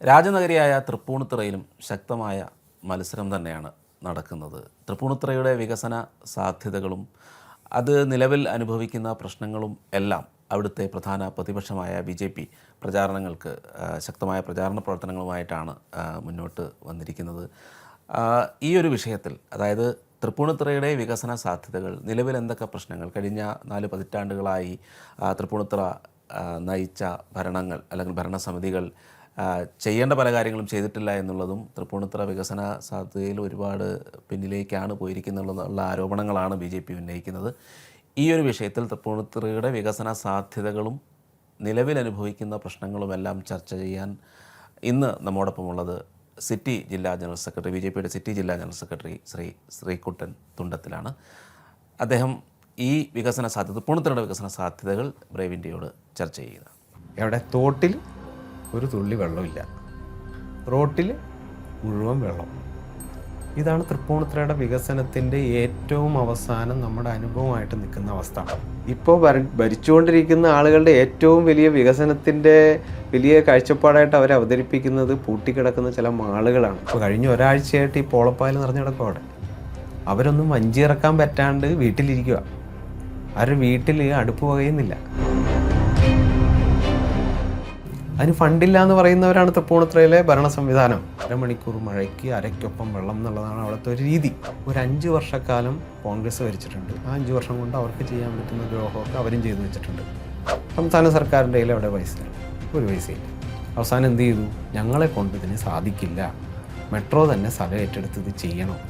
രാജനഗരിയായ തൃപ്പൂണിത്തുറയിലും ശക്തമായ മത്സരം തന്നെയാണ് നടക്കുന്നത്. തൃപ്പൂണിത്തുറയുടെ വികസന സാധ്യതകളും അത് നിലവിൽ അനുഭവിക്കുന്ന പ്രശ്നങ്ങളും എല്ലാം അവിടുത്തെ പ്രധാന പ്രതിപക്ഷമായ BJP പ്രചാരണങ്ങൾക്ക് ശക്തമായ പ്രചാരണ പ്രവർത്തനങ്ങളുമായിട്ടാണ് മുന്നോട്ട് വന്നിരിക്കുന്നത്. ഈ ഒരു വിഷയത്തിൽ, അതായത് തൃപ്പൂണിത്തുറയുടെ വികസന സാധ്യതകൾ, നിലവിൽ എന്തൊക്കെ പ്രശ്നങ്ങൾ, കഴിഞ്ഞ 4 പതിറ്റാണ്ടുകളായി തൃപ്പൂണിത്തുറ നയിച്ച ഭരണങ്ങൾ അല്ലെങ്കിൽ ഭരണസമിതികൾ ചെയ്യേണ്ട പല കാര്യങ്ങളും ചെയ്തിട്ടില്ല എന്നുള്ളതും, തൃപ്പൂണിത്തുറ വികസന സാധ്യതയിൽ ഒരുപാട് പിന്നിലേക്കാണ് പോയിരിക്കുന്നുള്ള ആരോപണങ്ങളാണ് BJP ഉന്നയിക്കുന്നത്. ഈ ഒരു വിഷയത്തിൽ തൃപ്പൂണിത്തുറയുടെ വികസന സാധ്യതകളും നിലവിൽ അനുഭവിക്കുന്ന പ്രശ്നങ്ങളുമെല്ലാം ചർച്ച ചെയ്യാൻ ഇന്ന് നമ്മോടൊപ്പമുള്ളത് സിറ്റി ജില്ലാ ജനറൽ സെക്രട്ടറി, BJPയുടെ സിറ്റി ജില്ലാ ജനറൽ സെക്രട്ടറി ശ്രീകുട്ടൻ തുണ്ടത്തിലാണ്. അദ്ദേഹം ഈ വികസന സാധ്യത, തൃപ്പൂണിത്തുറയുടെ വികസന സാധ്യതകൾ ബ്രേവ് ഇന്ത്യയോട് ചർച്ച ചെയ്യുക. എവിടെ തോട്ടിൽ ഒരു തുള്ളി വെള്ളമില്ല, റോട്ടിൽ മുഴുവൻ വെള്ളം. ഇതാണ് തൃപ്പൂണിത്തുറയുടെ വികസനത്തിൻ്റെ ഏറ്റവും അവസാനം നമ്മുടെ അനുഭവമായിട്ട് നിൽക്കുന്ന അവസ്ഥ. ഇപ്പോൾ ഭരിച്ചുകൊണ്ടിരിക്കുന്ന ആളുകളുടെ ഏറ്റവും വലിയ വികസനത്തിൻ്റെ വലിയ കാഴ്ചപ്പാടായിട്ട് അവർ അവതരിപ്പിക്കുന്നത് പൂട്ടിക്കിടക്കുന്ന ചില മാളുകളാണ്. ഇപ്പോൾ കഴിഞ്ഞ ഒരാഴ്ചയായിട്ട് ഈ പോളപ്പായൽ നിറഞ്ഞു കിടക്കും. അവിടെ അവരൊന്നും വഞ്ചിയിറക്കാൻ പറ്റാണ്ട് വീട്ടിലിരിക്കുക. അവരുടെ വീട്ടിൽ അടുപ്പ് പുകയുന്നില്ല. അതിന് ഫണ്ടില്ല എന്ന് പറയുന്നവരാണ് തൃപ്പൂണിത്തുറയിലെ ഭരണ സംവിധാനം. അരമണിക്കൂർ മഴയ്ക്ക് അരയ്ക്കൊപ്പം വെള്ളം എന്നുള്ളതാണ് അവിടുത്തെ ഒരു രീതി. ഒരു 5 വർഷക്കാലം കോൺഗ്രസ് ഭരിച്ചിട്ടുണ്ട്. ആ 5 വർഷം കൊണ്ട് അവർക്ക് ചെയ്യാൻ പറ്റുന്ന ദ്രോഹമൊക്കെ അവരും ചെയ്തു വെച്ചിട്ടുണ്ട്. സംസ്ഥാന സർക്കാരിൻ്റെ കയ്യിൽ അവിടെ പൈസ, ഒരു പൈസയില്ല. അവസാനം എന്ത് ചെയ്തു? ഞങ്ങളെ കൊണ്ട് ഇതിന് സാധിക്കില്ല, മെട്രോ തന്നെ സ്ഥലം ഏറ്റെടുത്ത് ഇത് ചെയ്യണം.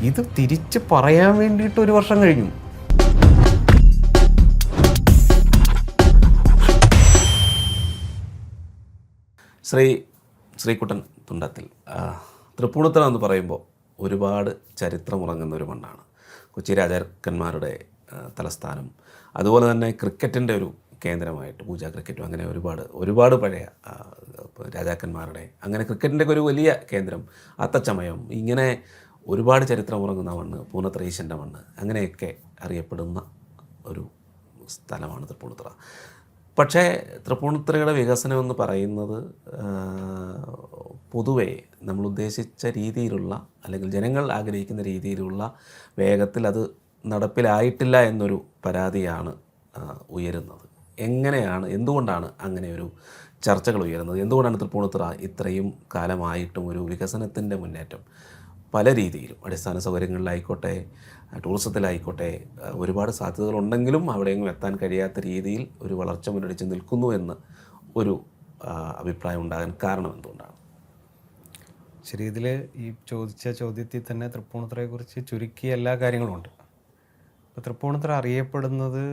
ഇത് തിരിച്ച് പറയാൻ വേണ്ടിയിട്ട് 1 വർഷം കഴിഞ്ഞു. ശ്രീകുട്ടൻ തുണ്ടത്തിൽ, തൃപ്പൂണിത്തുറ എന്ന് പറയുമ്പോൾ ഒരുപാട് ചരിത്രമുറങ്ങുന്ന ഒരു മണ്ണാണ്. കൊച്ചി രാജാക്കന്മാരുടെ തലസ്ഥാനം, അതുപോലെ തന്നെ ക്രിക്കറ്റിൻ്റെ ഒരു കേന്ദ്രമായിട്ട് പൂജ ക്രിക്കറ്റും, അങ്ങനെ ഒരുപാട് പഴയ രാജാക്കന്മാരുടെ, അങ്ങനെ ക്രിക്കറ്റിൻ്റെ ഒരു വലിയ കേന്ദ്രം, അത്തച്ചമയം, ഇങ്ങനെ ഒരുപാട് ചരിത്രമുറങ്ങുന്ന മണ്ണ്, പൂർണ്ണത്ര ഈശൻ്റെ മണ്ണ്, അങ്ങനെയൊക്കെ അറിയപ്പെടുന്ന ഒരു സ്ഥലമാണ് തൃപ്പൂണിത്തുറ. പക്ഷേ തൃപ്പൂണിത്തുറയുടെ വികസനം എന്ന് പറയുന്നത് പൊതുവേ നമ്മൾ ഉദ്ദേശിച്ച രീതിയിലുള്ള, അല്ലെങ്കിൽ ജനങ്ങൾ ആഗ്രഹിക്കുന്ന രീതിയിലുള്ള വേഗത്തിൽ അത് നടപ്പിലായിട്ടില്ല എന്നൊരു പരാതിയാണ് ഉയരുന്നത്. എന്തുകൊണ്ടാണ് അങ്ങനെ ഒരു ചർച്ചകൾ ഉയരുന്നത്? എന്തുകൊണ്ടാണ് തൃപ്പൂണിത്തുറ ഇത്രയും കാലമായിട്ടും ഒരു വികസനത്തിൻ്റെ മുന്നേറ്റം പല രീതിയിലും, അടിസ്ഥാന സൗകര്യങ്ങളിലായിക്കോട്ടെ, ടൂറിസത്തിലായിക്കോട്ടെ, ഒരുപാട് സാധ്യതകളുണ്ടെങ്കിലും അവിടെയെങ്കിലും എത്താൻ കഴിയാത്ത രീതിയിൽ ഒരു വളർച്ച മുന്നടിച്ച് നിൽക്കുന്നു എന്ന് ഒരു അഭിപ്രായം ഉണ്ടാകാൻ കാരണം എന്തുകൊണ്ടാണ്? ശരി, ഇതിൽ ഈ ചോദിച്ച ചോദ്യത്തിൽ തന്നെ തൃപ്പൂണിത്തുറയെക്കുറിച്ച് ചുരുക്കിയ എല്ലാ കാര്യങ്ങളും ഉണ്ട്. ഇപ്പോൾ തൃപ്പൂണിത്തുറ അറിയപ്പെടുന്നത്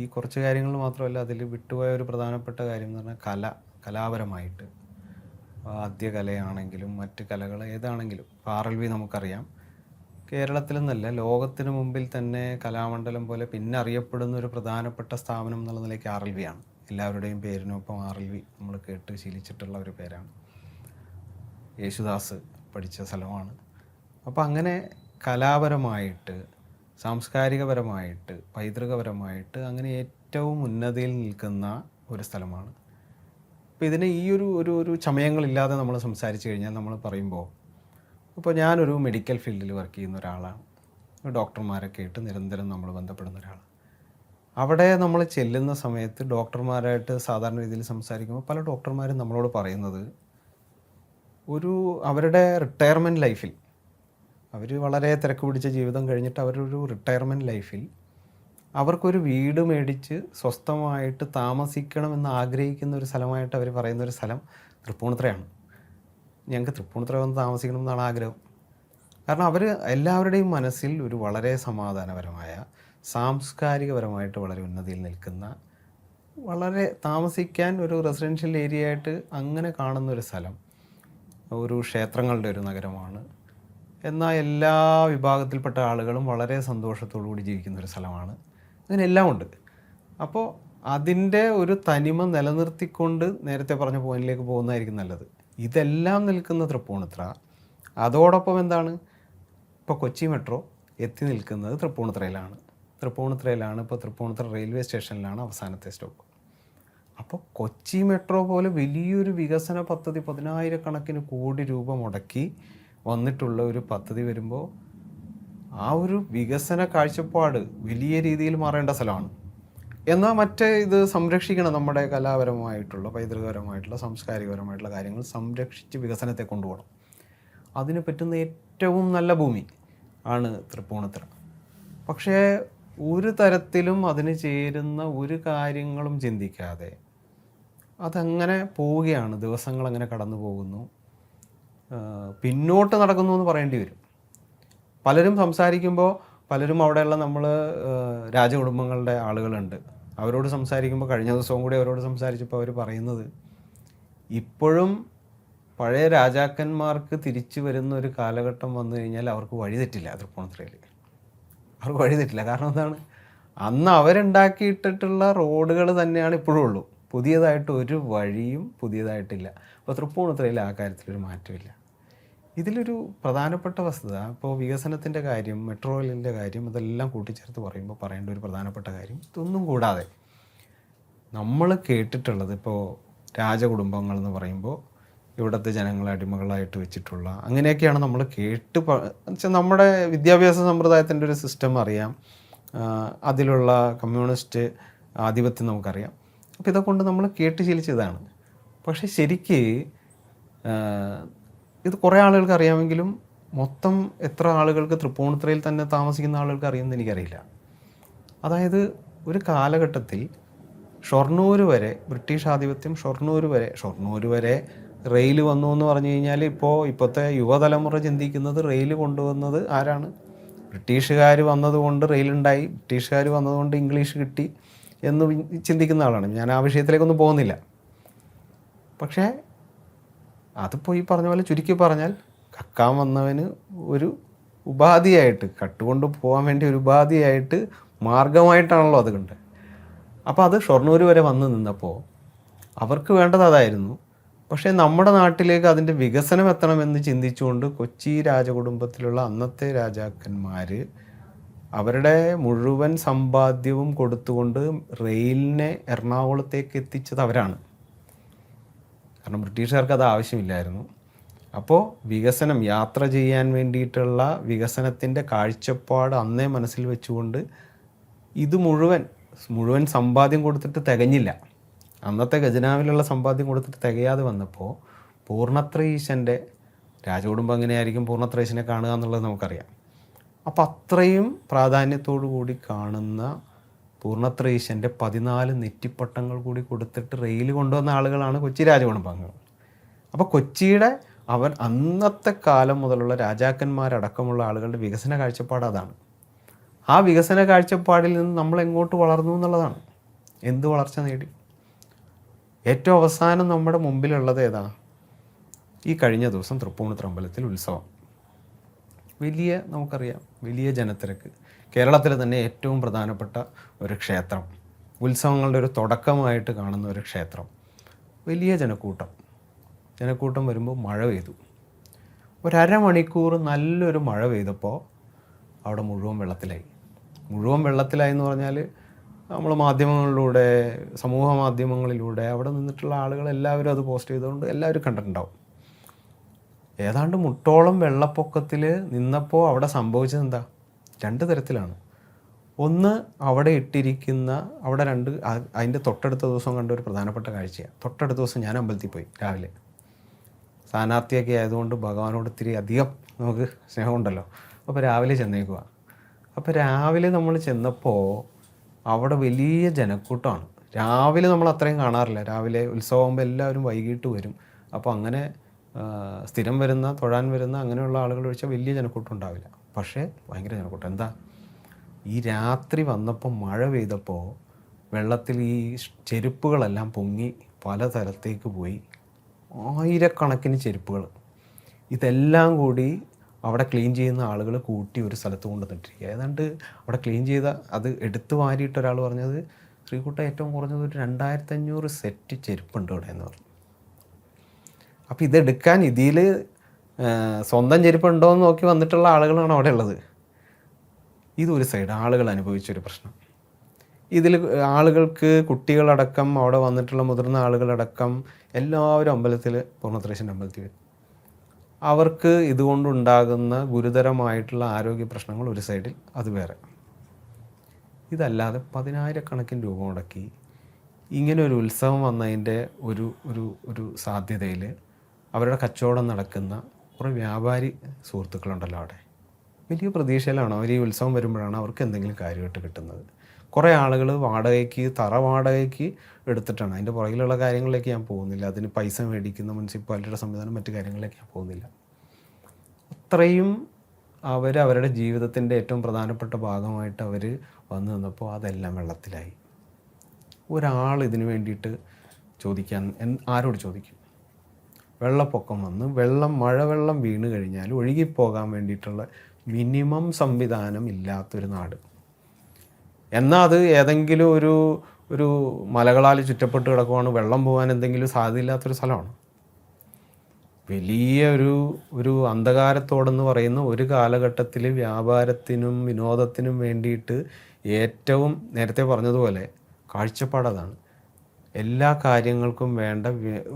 ഈ കുറച്ച് കാര്യങ്ങൾ മാത്രമല്ല, അതിൽ വിട്ടുപോയ ഒരു പ്രധാനപ്പെട്ട കാര്യം എന്ന് പറഞ്ഞാൽ കലാപരമായിട്ട്. വാദ്യകലയാണെങ്കിലും മറ്റ് കലകൾ ഏതാണെങ്കിലും, RLV നമുക്കറിയാം, കേരളത്തിൽ നിന്നല്ല ലോകത്തിന് മുമ്പിൽ തന്നെ കലാമണ്ഡലം പോലെ പിന്നെ അറിയപ്പെടുന്ന ഒരു പ്രധാനപ്പെട്ട സ്ഥാപനം എന്നുള്ള നിലയ്ക്ക് RLV ആണ്. എല്ലാവരുടെയും പേരിനൊപ്പം RLV നമ്മൾ കേട്ട് ശീലിച്ചിട്ടുള്ള ഒരു പേരാണ്. യേശുദാസ് പഠിച്ച സ്ഥലമാണ്. അപ്പോൾ അങ്ങനെ കലാപരമായിട്ട്, സാംസ്കാരികപരമായിട്ട്, പൈതൃകപരമായിട്ട് അങ്ങനെ ഏറ്റവും ഉന്നതിയിൽ നിൽക്കുന്ന ഒരു സ്ഥലമാണ്. അപ്പോൾ ഇതിന് ഈ ഒരു ചമയങ്ങളില്ലാതെ നമ്മൾ സംസാരിച്ച് കഴിഞ്ഞാൽ, നമ്മൾ പറയുമ്പോൾ, ഇപ്പോൾ ഞാനൊരു മെഡിക്കൽ ഫീൽഡിൽ വർക്ക് ചെയ്യുന്ന ഒരാളാണ്. ഡോക്ടർമാരൊക്കെ ആയിട്ട് നിരന്തരം നമ്മൾ ബന്ധപ്പെടുന്ന ഒരാളാണ്. അവിടെ നമ്മൾ ചെല്ലുന്ന സമയത്ത് ഡോക്ടർമാരായിട്ട് സാധാരണ രീതിയിൽ സംസാരിക്കുമ്പോൾ പല ഡോക്ടർമാരും നമ്മളോട് പറയുന്നത്, അവരുടെ റിട്ടയർമെൻറ്റ് ലൈഫിൽ, അവർ വളരെ തിരക്ക് പിടിച്ച ജീവിതം കഴിഞ്ഞിട്ട് അവരൊരു റിട്ടയർമെൻറ്റ് ലൈഫിൽ അവർക്കൊരു വീട് മേടിച്ച് സ്വസ്ഥമായിട്ട് താമസിക്കണമെന്ന് ആഗ്രഹിക്കുന്ന ഒരു സ്ഥലമായിട്ട് അവർ പറയുന്നൊരു സ്ഥലം തൃപ്പൂണിത്തുറയാണ്. ഞങ്ങൾക്ക് തൃപ്പൂണിത്തുറ വന്ന് താമസിക്കണം എന്നാണ് ആഗ്രഹം. കാരണം അവർ എല്ലാവരുടെയും മനസ്സിൽ ഒരു വളരെ സമാധാനപരമായ, സാംസ്കാരികപരമായിട്ട് വളരെ ഉന്നതിയിൽ നിൽക്കുന്ന, വളരെ താമസിക്കാൻ ഒരു റെസിഡൻഷ്യൽ ഏരിയ ആയിട്ട് അങ്ങനെ കാണുന്നൊരു സ്ഥലം, ഒരു ക്ഷേത്രങ്ങളുടെ ഒരു നഗരമാണ്. എന്നാൽ എല്ലാ വിഭാഗത്തിൽപ്പെട്ട ആളുകളും വളരെ സന്തോഷത്തോടു കൂടി ജീവിക്കുന്നൊരു സ്ഥലമാണ്. അങ്ങനെ എല്ലാം ഉണ്ട്. അപ്പോൾ അതിൻ്റെ ഒരു തനിമ നിലനിർത്തിക്കൊണ്ട് നേരത്തെ പറഞ്ഞ പോയിന്റിലേക്ക് പോകുന്നതായിരിക്കും നല്ലത്. ഇതെല്ലാം നിൽക്കുന്ന തൃപ്പൂണിത്തുറ, അതോടൊപ്പം എന്താണ്, ഇപ്പോൾ കൊച്ചി മെട്രോ എത്തി നിൽക്കുന്നത് തൃപ്പൂണിത്തുറയിലാണ്. ഇപ്പോൾ തൃപ്പൂണിത്തുറ റെയിൽവേ സ്റ്റേഷനിലാണ് അവസാനത്തെ സ്റ്റോപ്പ്. അപ്പോൾ കൊച്ചി മെട്രോ പോലെ വലിയൊരു വികസന പദ്ധതി 10,000 കോടി രൂപ മുടക്കി വന്നിട്ടുള്ള ഒരു പദ്ധതി വരുമ്പോൾ ആ ഒരു വികസന കാഴ്ചപ്പാട് വലിയ രീതിയിൽ മാറേണ്ട സ്ഥലമാണ്. എന്നാൽ മറ്റേ ഇത് സംരക്ഷിക്കണം, നമ്മുടെ കലാപരമായിട്ടുള്ള പൈതൃകപരമായിട്ടുള്ള സാംസ്കാരികപരമായിട്ടുള്ള കാര്യങ്ങൾ സംരക്ഷിച്ച് വികസനത്തെ കൊണ്ടുപോകണം. അതിന് പറ്റുന്ന ഏറ്റവും നല്ല ഭൂമി ആണ് തൃപ്പൂണിത്തുറ. പക്ഷേ ഒരു തരത്തിലും അതിന് ചേരുന്ന ഒരു കാര്യങ്ങളും ചിന്തിക്കാതെ അതങ്ങനെ പോവുകയാണ്. ദിവസങ്ങളങ്ങനെ കടന്നു പോകുന്നു, പിന്നോട്ട് നടക്കുന്നു എന്ന് പറയേണ്ടി വരും. പലരും സംസാരിക്കുമ്പോൾ പലരും അവിടെയുള്ള നമ്മൾ രാജകുടുംബങ്ങളുടെ ആളുകളുണ്ട്, അവരോട് സംസാരിക്കുമ്പോൾ കഴിഞ്ഞ ദിവസവും കൂടി അവരോട് സംസാരിച്ചപ്പോൾ അവർ പറയുന്നത് ഇപ്പോഴും പഴയ രാജാക്കന്മാർക്ക് തിരിച്ചു വരുന്ന ഒരു കാലഘട്ടം വന്നു കഴിഞ്ഞാൽ അവർക്ക് വഴി തെറ്റില്ല. തൃപ്പൂണിത്തുറയിൽ അവർക്ക് വഴി തെറ്റില്ല. കാരണം എന്താണ്, അന്ന് അവരുണ്ടാക്കിയിട്ടിട്ടുള്ള റോഡുകൾ തന്നെയാണ് ഇപ്പോഴും ഉള്ളൂ. പുതിയതായിട്ട് ഒരു വഴിയും പുതിയതായിട്ടില്ല. അപ്പോൾ തൃപ്പൂണിത്തുറയിൽ ആ കാര്യത്തിലൊരു മാറ്റമില്ല. ഇതിലൊരു പ്രധാനപ്പെട്ട വസ്തുത, ഇപ്പോൾ വികസനത്തിൻ്റെ കാര്യം, മെട്രോ റെയിലിൻ്റെ കാര്യം, ഇതെല്ലാം കൂട്ടിച്ചേർത്ത് പറയുമ്പോൾ പറയേണ്ട ഒരു പ്രധാനപ്പെട്ട കാര്യം, ഇതൊന്നും കൂടാതെ നമ്മൾ കേട്ടിട്ടുള്ളത്, ഇപ്പോൾ രാജകുടുംബങ്ങൾ എന്ന് പറയുമ്പോൾ ഇവിടുത്തെ ജനങ്ങളെ അടിമകളായിട്ട് വെച്ചിട്ടുള്ള അങ്ങനെയൊക്കെയാണ് നമ്മൾ വെച്ചാൽ നമ്മുടെ വിദ്യാഭ്യാസ സമ്പ്രദായത്തിൻ്റെ ഒരു സിസ്റ്റം അറിയാം, അതിലുള്ള കമ്മ്യൂണിസ്റ്റ് ആധിപത്യം നമുക്കറിയാം. അപ്പോൾ ഇതൊക്കെ നമ്മൾ കേട്ട് ശീലിച്ചതാണ്. പക്ഷേ ശരിക്ക് ഇത് കുറേ ആളുകൾക്ക് അറിയാമെങ്കിലും മൊത്തം എത്ര ആളുകൾക്ക് തൃപ്പൂണിത്തുറയിൽ തന്നെ താമസിക്കുന്ന ആളുകൾക്ക് അറിയുമെന്ന് എനിക്കറിയില്ല. അതായത് ഒരു കാലഘട്ടത്തിൽ ഷൊർണൂർ വരെ ബ്രിട്ടീഷ് ആധിപത്യം, ഷൊർണൂർ വരെ റെയിൽ വന്നു എന്ന് പറഞ്ഞു കഴിഞ്ഞാൽ ഇപ്പോഴത്തെ യുവതലമുറ ചിന്തിക്കുന്നത് റെയിൽ കൊണ്ടുവന്നത് ആരാണ്? ബ്രിട്ടീഷുകാർ വന്നതുകൊണ്ട് റെയിലുണ്ടായി, ബ്രിട്ടീഷുകാർ വന്നതുകൊണ്ട് ഇംഗ്ലീഷ് കിട്ടി എന്ന് ചിന്തിക്കുന്ന ആളാണ് ഞാൻ. ആ വിഷയത്തിലേക്കൊന്നും പോകുന്നില്ല. പക്ഷേ അതിപ്പോൾ ഈ പറഞ്ഞ പോലെ ചുരുക്കി പറഞ്ഞാൽ കക്കാൻ വന്നവന് ഒരു ഉപാധിയായിട്ട്, കട്ടുകൊണ്ട് പോകാൻ വേണ്ടി ഒരു ഉപാധിയായിട്ട് മാർഗമായിട്ടാണല്ലോ അത് കണ്ടത്. അപ്പോൾ അത് ഷൊർണൂർ വരെ വന്ന് നിന്നപ്പോൾ അവർക്ക് വേണ്ടത് അതായിരുന്നു. പക്ഷേ നമ്മുടെ നാട്ടിലേക്ക് അതിൻ്റെ വികസനം എത്തണമെന്ന് ചിന്തിച്ചുകൊണ്ട് കൊച്ചി രാജകുടുംബത്തിലുള്ള അന്നത്തെ രാജാക്കന്മാർ അവരുടെ മുഴുവൻ സമ്പാദ്യവും കൊടുത്തുകൊണ്ട് റെയിലിനെ എറണാകുളത്തേക്ക് എത്തിച്ചത് അവരാണ്. കാരണം ബ്രിട്ടീഷുകാർക്ക് അത് ആവശ്യമില്ലായിരുന്നു. അപ്പോൾ വികസനം, യാത്ര ചെയ്യാൻ വേണ്ടിയിട്ടുള്ള വികസനത്തിൻ്റെ കാഴ്ചപ്പാട് അന്നേ മനസ്സിൽ വെച്ചുകൊണ്ട് ഇത് മുഴുവൻ സമ്പാദ്യം കൊടുത്തിട്ട് തികഞ്ഞില്ല. അന്നത്തെ ഖജനാവിലുള്ള സമ്പാദ്യം കൊടുത്തിട്ട് തികയാതെ വന്നപ്പോൾ പൂർണ്ണത്രയീശൻ്റെ രാജകുടുംബം എങ്ങനെയായിരിക്കും പൂർണ്ണത്രയീശനെ കാണുക എന്നുള്ളത് നമുക്കറിയാം. അപ്പം അത്രയും പ്രാധാന്യത്തോടു കൂടി കാണുന്ന പൂർണ്ണത്രയീശൻ്റെ 14 നെറ്റിപ്പട്ടങ്ങൾ കൂടി കൊടുത്തിട്ട് റെയിൽ കൊണ്ടുവന്ന ആളുകളാണ് കൊച്ചി രാജകുടുംബാംഗങ്ങൾ. അപ്പോൾ കൊച്ചിയുടെ അന്നത്തെ കാലം മുതലുള്ള രാജാക്കന്മാരടക്കമുള്ള ആളുകളുടെ വികസന കാഴ്ചപ്പാട് അതാണ്. ആ വികസന കാഴ്ചപ്പാടിൽ നിന്ന് നമ്മൾ എങ്ങോട്ട് വളർന്നു എന്നുള്ളതാണ്. എന്ത് വളർച്ച നേടി? ഏറ്റവും അവസാനം നമ്മുടെ മുമ്പിലുള്ളത് ഏതാ? ഈ കഴിഞ്ഞ ദിവസം തൃപ്പൂണിത്തുറ അമ്പലത്തിൽ ഉത്സവം. നമുക്കറിയാം, വലിയ ജനത്തിരക്ക്. കേരളത്തിൽ തന്നെ ഏറ്റവും പ്രധാനപ്പെട്ട ഒരു ക്ഷേത്രം, ഉത്സവങ്ങളുടെ ഒരു തുടക്കമായിട്ട് കാണുന്ന ഒരു ക്ഷേത്രം. വലിയ ജനക്കൂട്ടം വരുമ്പോൾ മഴ പെയ്തു. ഒരമണിക്കൂർ നല്ലൊരു മഴ പെയ്തപ്പോൾ അവിടെ മുഴുവൻ വെള്ളത്തിലായി എന്ന് പറഞ്ഞാൽ നമ്മൾ മാധ്യമങ്ങളിലൂടെ, സമൂഹ മാധ്യമങ്ങളിലൂടെ അവിടെ നിന്നിട്ടുള്ള ആളുകളെല്ലാവരും അത് പോസ്റ്റ് ചെയ്തുകൊണ്ട് എല്ലാവരും കണ്ടിട്ടുണ്ടാവും. ഏതാണ്ട് മുട്ടോളം വെള്ളപ്പൊക്കത്തിൽ നിന്നപ്പോൾ അവിടെ സംഭവിച്ചത് എന്താ? 2 തരത്തിലാണ്. ഒന്ന്, അവിടെ അതിൻ്റെ തൊട്ടടുത്ത ദിവസം കണ്ട ഒരു പ്രധാനപ്പെട്ട കാഴ്ചയാണ്. തൊട്ടടുത്ത ദിവസം ഞാൻ അമ്പലത്തിൽ പോയി രാവിലെ. സ്ഥാനാർത്ഥിയൊക്കെ ആയതുകൊണ്ട് ഭഗവാനോട് ഇത്തിരി അധികം നമുക്ക് സ്നേഹമുണ്ടല്ലോ. അപ്പോൾ രാവിലെ ചെന്നേക്കുക. അപ്പോൾ രാവിലെ നമ്മൾ ചെന്നപ്പോൾ അവിടെ വലിയ ജനക്കൂട്ടമാണ്. രാവിലെ നമ്മൾ അത്രയും കാണാറില്ല. രാവിലെ ഉത്സവമാകുമ്പോൾ എല്ലാവരും വൈകിട്ട് വരും. അപ്പോൾ അങ്ങനെ സ്ഥിരം വരുന്ന, തൊഴാൻ വരുന്ന അങ്ങനെയുള്ള ആളുകൾ ഒഴിച്ചാൽ വലിയ ജനക്കൂട്ടം ഉണ്ടാവില്ല. പക്ഷേ ഭയങ്കര ജനക്കൂട്ടം. എന്താ? ഈ രാത്രി വന്നപ്പോൾ മഴ പെയ്തപ്പോൾ വെള്ളത്തിൽ ഈ ചെരുപ്പുകളെല്ലാം പൊങ്ങി പല തരത്തേക്ക് പോയി. ആയിരക്കണക്കിന് ചെരുപ്പുകൾ. ഇതെല്ലാം കൂടി അവിടെ ക്ലീൻ ചെയ്യുന്ന ആളുകൾ കൂട്ടി ഒരു സ്ഥലത്ത് കൊണ്ടുവന്നിട്ടിരിക്കുക. ഏതാണ്ട് അവിടെ ക്ലീൻ ചെയ്ത അത് എടുത്തു വാരിയിട്ട് ഒരാൾ പറഞ്ഞത്, ശ്രീകുട്ട ഏറ്റവും കുറഞ്ഞത് ഒരു 2500 സെറ്റ് ചെരുപ്പുണ്ട് ഇവിടെ എന്ന് പറഞ്ഞു. അപ്പോൾ ഇതെടുക്കാൻ ഇതിൽ സ്വന്തം ചെരുപ്പുണ്ടോ എന്ന് നോക്കി വന്നിട്ടുള്ള ആളുകളാണ് അവിടെ ഉള്ളത്. ഇതൊരു സൈഡ് ആളുകൾ അനുഭവിച്ചൊരു പ്രശ്നം. ഇതിൽ ആളുകൾക്ക്, കുട്ടികളടക്കം, അവിടെ വന്നിട്ടുള്ള മുതിർന്ന ആളുകളടക്കം എല്ലാവരും അമ്പലത്തിൽ, പൂർണ്ണത്രയീശൻ്റെ അമ്പലത്തിൽ വരും. അവർക്ക് ഇതുകൊണ്ടുണ്ടാകുന്ന ഗുരുതരമായിട്ടുള്ള ആരോഗ്യ പ്രശ്നങ്ങൾ ഒരു സൈഡിൽ, അത് വേറെ. ഇതല്ലാതെ 10,000-കണക്കിന് രൂപ മുടക്കി ഇങ്ങനെ ഒരു ഉത്സവം വന്നതിൻ്റെ ഒരു ഒരു ഒരു സാധ്യതയിൽ അവരുടെ കച്ചവടം നടക്കുന്ന കുറേ വ്യാപാരി സുഹൃത്തുക്കളുണ്ടല്ലോ അവിടെ. വലിയ പ്രതീക്ഷയിലാണ് അവർ. ഈ ഉത്സവം വരുമ്പോഴാണ് അവർക്ക് എന്തെങ്കിലും കാര്യമായിട്ട് കിട്ടുന്നത്. കുറേ ആളുകൾ വാടകയ്ക്ക്, തറ വാടകയ്ക്ക് എടുത്തിട്ടാണ്. അതിൻ്റെ പുറകിലുള്ള കാര്യങ്ങളിലേക്ക് ഞാൻ പോകുന്നില്ല. അതിന് പൈസ മേടിക്കുന്ന മുനിസിപ്പാലിറ്റിയുടെ സംവിധാനം, മറ്റു കാര്യങ്ങളിലേക്ക് ഞാൻ പോകുന്നില്ല. അത്രയും അവരുടെ ജീവിതത്തിൻ്റെ ഏറ്റവും പ്രധാനപ്പെട്ട ഭാഗമായിട്ട് അവർ വന്നു നിന്നപ്പോൾ അതെല്ലാം വെള്ളത്തിലായി. ഒരാൾ ഇതിനു വേണ്ടിയിട്ട് ചോദിക്കാൻ ആരോട് ചോദിക്കും? വെള്ളപ്പൊക്കം വന്ന് മഴവെള്ളം വീണ് കഴിഞ്ഞാൽ ഒഴുകിപ്പോകാൻ വേണ്ടിയിട്ടുള്ള മിനിമം സംവിധാനം ഇല്ലാത്തൊരു നാട്. എന്നാൽ അത് ഏതെങ്കിലും ഒരു മലകളാൽ ചുറ്റപ്പെട്ട് കിടക്കുവാണ്, വെള്ളം പോകാൻ എന്തെങ്കിലും സാധ്യതയില്ലാത്തൊരു സ്ഥലമാണ്. വലിയ ഒരു അന്ധകാരത്തോടെന്ന് പറയുന്ന ഒരു കാലഘട്ടത്തിൽ വ്യാപാരത്തിനും വിനോദത്തിനും വേണ്ടിയിട്ട് ഏറ്റവും നേരത്തെ പറഞ്ഞതുപോലെ കാഴ്ചപ്പാടതാണ്. എല്ലാ കാര്യങ്ങൾക്കും വേണ്ട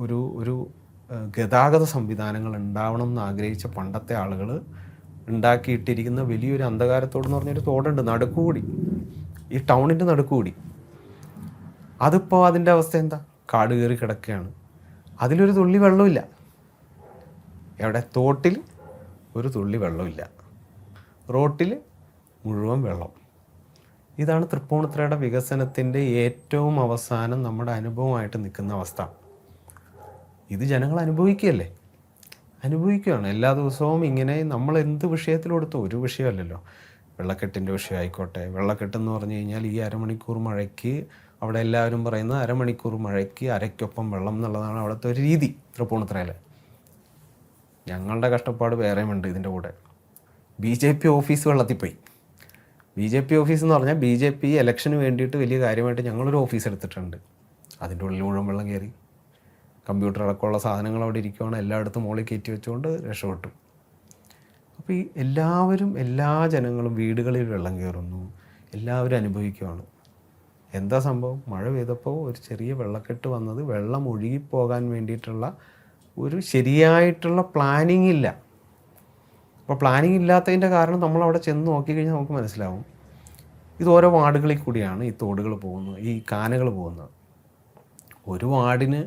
ഒരു ഗതാഗത സംവിധാനങ്ങൾ ഉണ്ടാവണം എന്ന് ആഗ്രഹിച്ച പണ്ടത്തെ ആളുകൾ ഉണ്ടാക്കിയിട്ടിരിക്കുന്ന വലിയൊരു അന്ധകാരത്തോടെന്ന് പറഞ്ഞൊരു തോടുണ്ട് നടുക്കുകൂടി, ഈ ടൗണിൻ്റെ നടുക്കുകൂടി. അതിപ്പോൾ അതിൻ്റെ അവസ്ഥ എന്താ? കാട് കയറി കിടക്കുകയാണ്. അതിലൊരു തുള്ളി വെള്ളമില്ല. എവിടെ? തോട്ടിൽ ഒരു തുള്ളി വെള്ളമില്ല, റോട്ടിൽ മുഴുവൻ വെള്ളം. ഇതാണ് തൃപ്പൂണിത്തുറയുടെ വികസനത്തിൻ്റെ ഏറ്റവും അവസാനം നമ്മുടെ അനുഭവമായിട്ട് നിൽക്കുന്ന അവസ്ഥ. ഇത് ജനങ്ങൾ അനുഭവിക്കുകയാണ് എല്ലാ ദിവസവും. ഇങ്ങനെ നമ്മൾ എന്ത് വിഷയത്തിലെടുത്തോ, ഒരു വിഷയമല്ലല്ലോ, വെള്ളക്കെട്ടിൻ്റെ വിഷയമായിക്കോട്ടെ. വെള്ളക്കെട്ടെന്ന് പറഞ്ഞു കഴിഞ്ഞാൽ ഈ അരമണിക്കൂർ മഴയ്ക്ക്, അവിടെ എല്ലാവരും പറയുന്നത് അരമണിക്കൂർ മഴയ്ക്ക് അരയ്ക്കൊപ്പം വെള്ളം എന്നുള്ളതാണ് അവിടുത്തെ ഒരു രീതി തൃപ്പൂണിത്തുറയിൽ. ഞങ്ങളുടെ കഷ്ടപ്പാട് വേറെയുമുണ്ട് ഇതിൻ്റെ കൂടെ. BJP ഓഫീസ് വെള്ളത്തിൽപ്പോയി. BJP ഓഫീസ് എന്ന് പറഞ്ഞാൽ BJP ഇലക്ഷന് വേണ്ടിയിട്ട് വലിയ കാര്യമായിട്ട് ഞങ്ങളൊരു ഓഫീസ് എടുത്തിട്ടുണ്ട്. അതിൻ്റെ ഉള്ളിൽ മുഴുവൻ വെള്ളം കയറി. കമ്പ്യൂട്ടർ അടക്കമുള്ള സാധനങ്ങൾ അവിടെ ഇരിക്കുകയാണ്. എല്ലായിടത്തും മുകളിൽ കയറ്റി വെച്ചുകൊണ്ട് രക്ഷപ്പെട്ടു. അപ്പോൾ ഈ എല്ലാ ജനങ്ങളും വീടുകളിൽ വെള്ളം കയറുന്നു, എല്ലാവരും അനുഭവിക്കുകയാണ്. എന്താ സംഭവം? മഴ പെയ്തപ്പോൾ ഒരു ചെറിയ വെള്ളക്കെട്ട് വന്നത്, വെള്ളം ഒഴുകിപ്പോകാൻ വേണ്ടിയിട്ടുള്ള ഒരു ശരിയായിട്ടുള്ള പ്ലാനിങ് ഇല്ല. അപ്പോൾ പ്ലാനിങ് ഇല്ലാത്തതിൻ്റെ കാരണം നമ്മൾ അവിടെ ചെന്ന് നോക്കിക്കഴിഞ്ഞാൽ നമുക്ക് മനസ്സിലാവും. ഇത് ഓരോ വാർഡുകളിൽ കൂടിയാണ് ഈ തോടുകൾ പോകുന്നത്, ഈ കാനകൾ പോകുന്നത്. ഒരു വാർഡിന്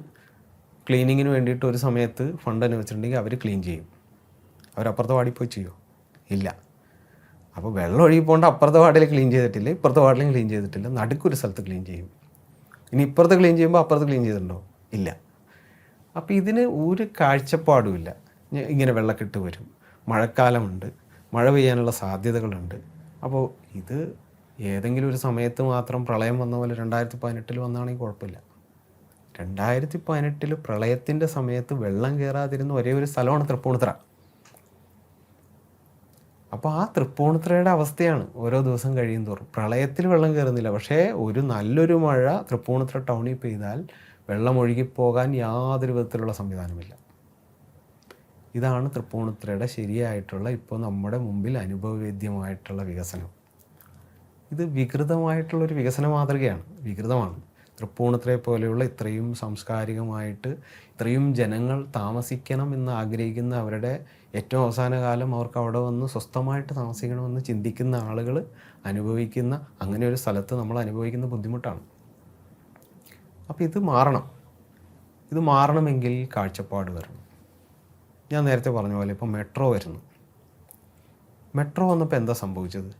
ക്ലീനിങ്ങിന് വേണ്ടിയിട്ട് ഒരു സമയത്ത് ഫണ്ട് അനുവദിച്ചിട്ടുണ്ടെങ്കിൽ അവർ ക്ലീൻ ചെയ്യും. അവരപ്പുറത്തെ വാർഡിൽ പോയി ചെയ്യുമോ? ഇല്ല. അപ്പോൾ വെള്ളം ഒഴുകി പോകേണ്ട അപ്പുറത്തെ വാർഡിൽ ക്ലീൻ ചെയ്തിട്ടില്ല, ഇപ്പുറത്തെ വാർഡിലും ക്ലീൻ ചെയ്തിട്ടില്ല, നടുക്കൊരു സ്ഥലത്ത് ക്ലീൻ ചെയ്യും. ഇനി ഇപ്പുറത്ത് ക്ലീൻ ചെയ്യുമ്പോൾ അപ്പുറത്ത് ക്ലീൻ ചെയ്തിട്ടുണ്ടോ? ഇല്ല. അപ്പോൾ ഇതിന് ഒരു കാഴ്ചപ്പാടുമില്ല. ഇങ്ങനെ വെള്ളക്കെട്ട് വരും, മഴക്കാലമുണ്ട്, മഴ പെയ്യാനുള്ള സാധ്യതകളുണ്ട്. അപ്പോൾ ഇത് ഏതെങ്കിലും ഒരു സമയത്ത് മാത്രം പ്രളയം വന്ന പോലെ 2018 വന്നാണെങ്കിൽ കുഴപ്പമില്ല. 2018 പ്രളയത്തിൻ്റെ സമയത്ത് വെള്ളം കയറാതിരുന്ന ഒരേ ഒരു സ്ഥലമാണ് തൃപ്പൂണിത്തുറ. അപ്പോൾ ആ തൃപ്പൂണിത്തുറയുടെ അവസ്ഥയാണ് ഓരോ ദിവസം കഴിയും തോറും. പ്രളയത്തിൽ വെള്ളം കയറുന്നില്ല, പക്ഷേ ഒരു നല്ലൊരു മഴ തൃപ്പൂണിത്തുറ ടൗണിൽ പെയ്താൽ വെള്ളം ഒഴുകിപ്പോകാൻ യാതൊരു വിധത്തിലുള്ള സംവിധാനമില്ല. ഇതാണ് തൃപ്പൂണിത്തുറയുടെ ശരിയായിട്ടുള്ള ഇപ്പോൾ നമ്മുടെ മുമ്പിൽ അനുഭവവേദ്യമായിട്ടുള്ള വികസനം. ഇത് വികൃതമായിട്ടുള്ളൊരു വികസന മാതൃകയാണ്, വികൃതമാണ്. തൃപ്പൂണിത്തുറയെ പോലെയുള്ള ഇത്രയും സാംസ്കാരികമായിട്ട് ഇത്രയും ജനങ്ങൾ താമസിക്കണം എന്ന് ആഗ്രഹിക്കുന്ന, അവരുടെ ഏറ്റവും അവസാന കാലം അവർക്ക് അവിടെ വന്ന് സ്വസ്ഥമായിട്ട് താമസിക്കണമെന്ന് ചിന്തിക്കുന്ന ആളുകൾ അനുഭവിക്കുന്ന അങ്ങനെ ഒരു സ്ഥലത്ത് നമ്മൾ അനുഭവിക്കുന്ന ബുദ്ധിമുട്ടാണ്. അപ്പോൾ ഇത് മാറണമെങ്കിൽ കാഴ്ചപ്പാട് വരണം. ഞാൻ നേരത്തെ പറഞ്ഞ പോലെ ഇപ്പോൾ മെട്രോ വരുന്നു. മെട്രോ വന്നപ്പോൾ എന്താ സംഭവിച്ചത്?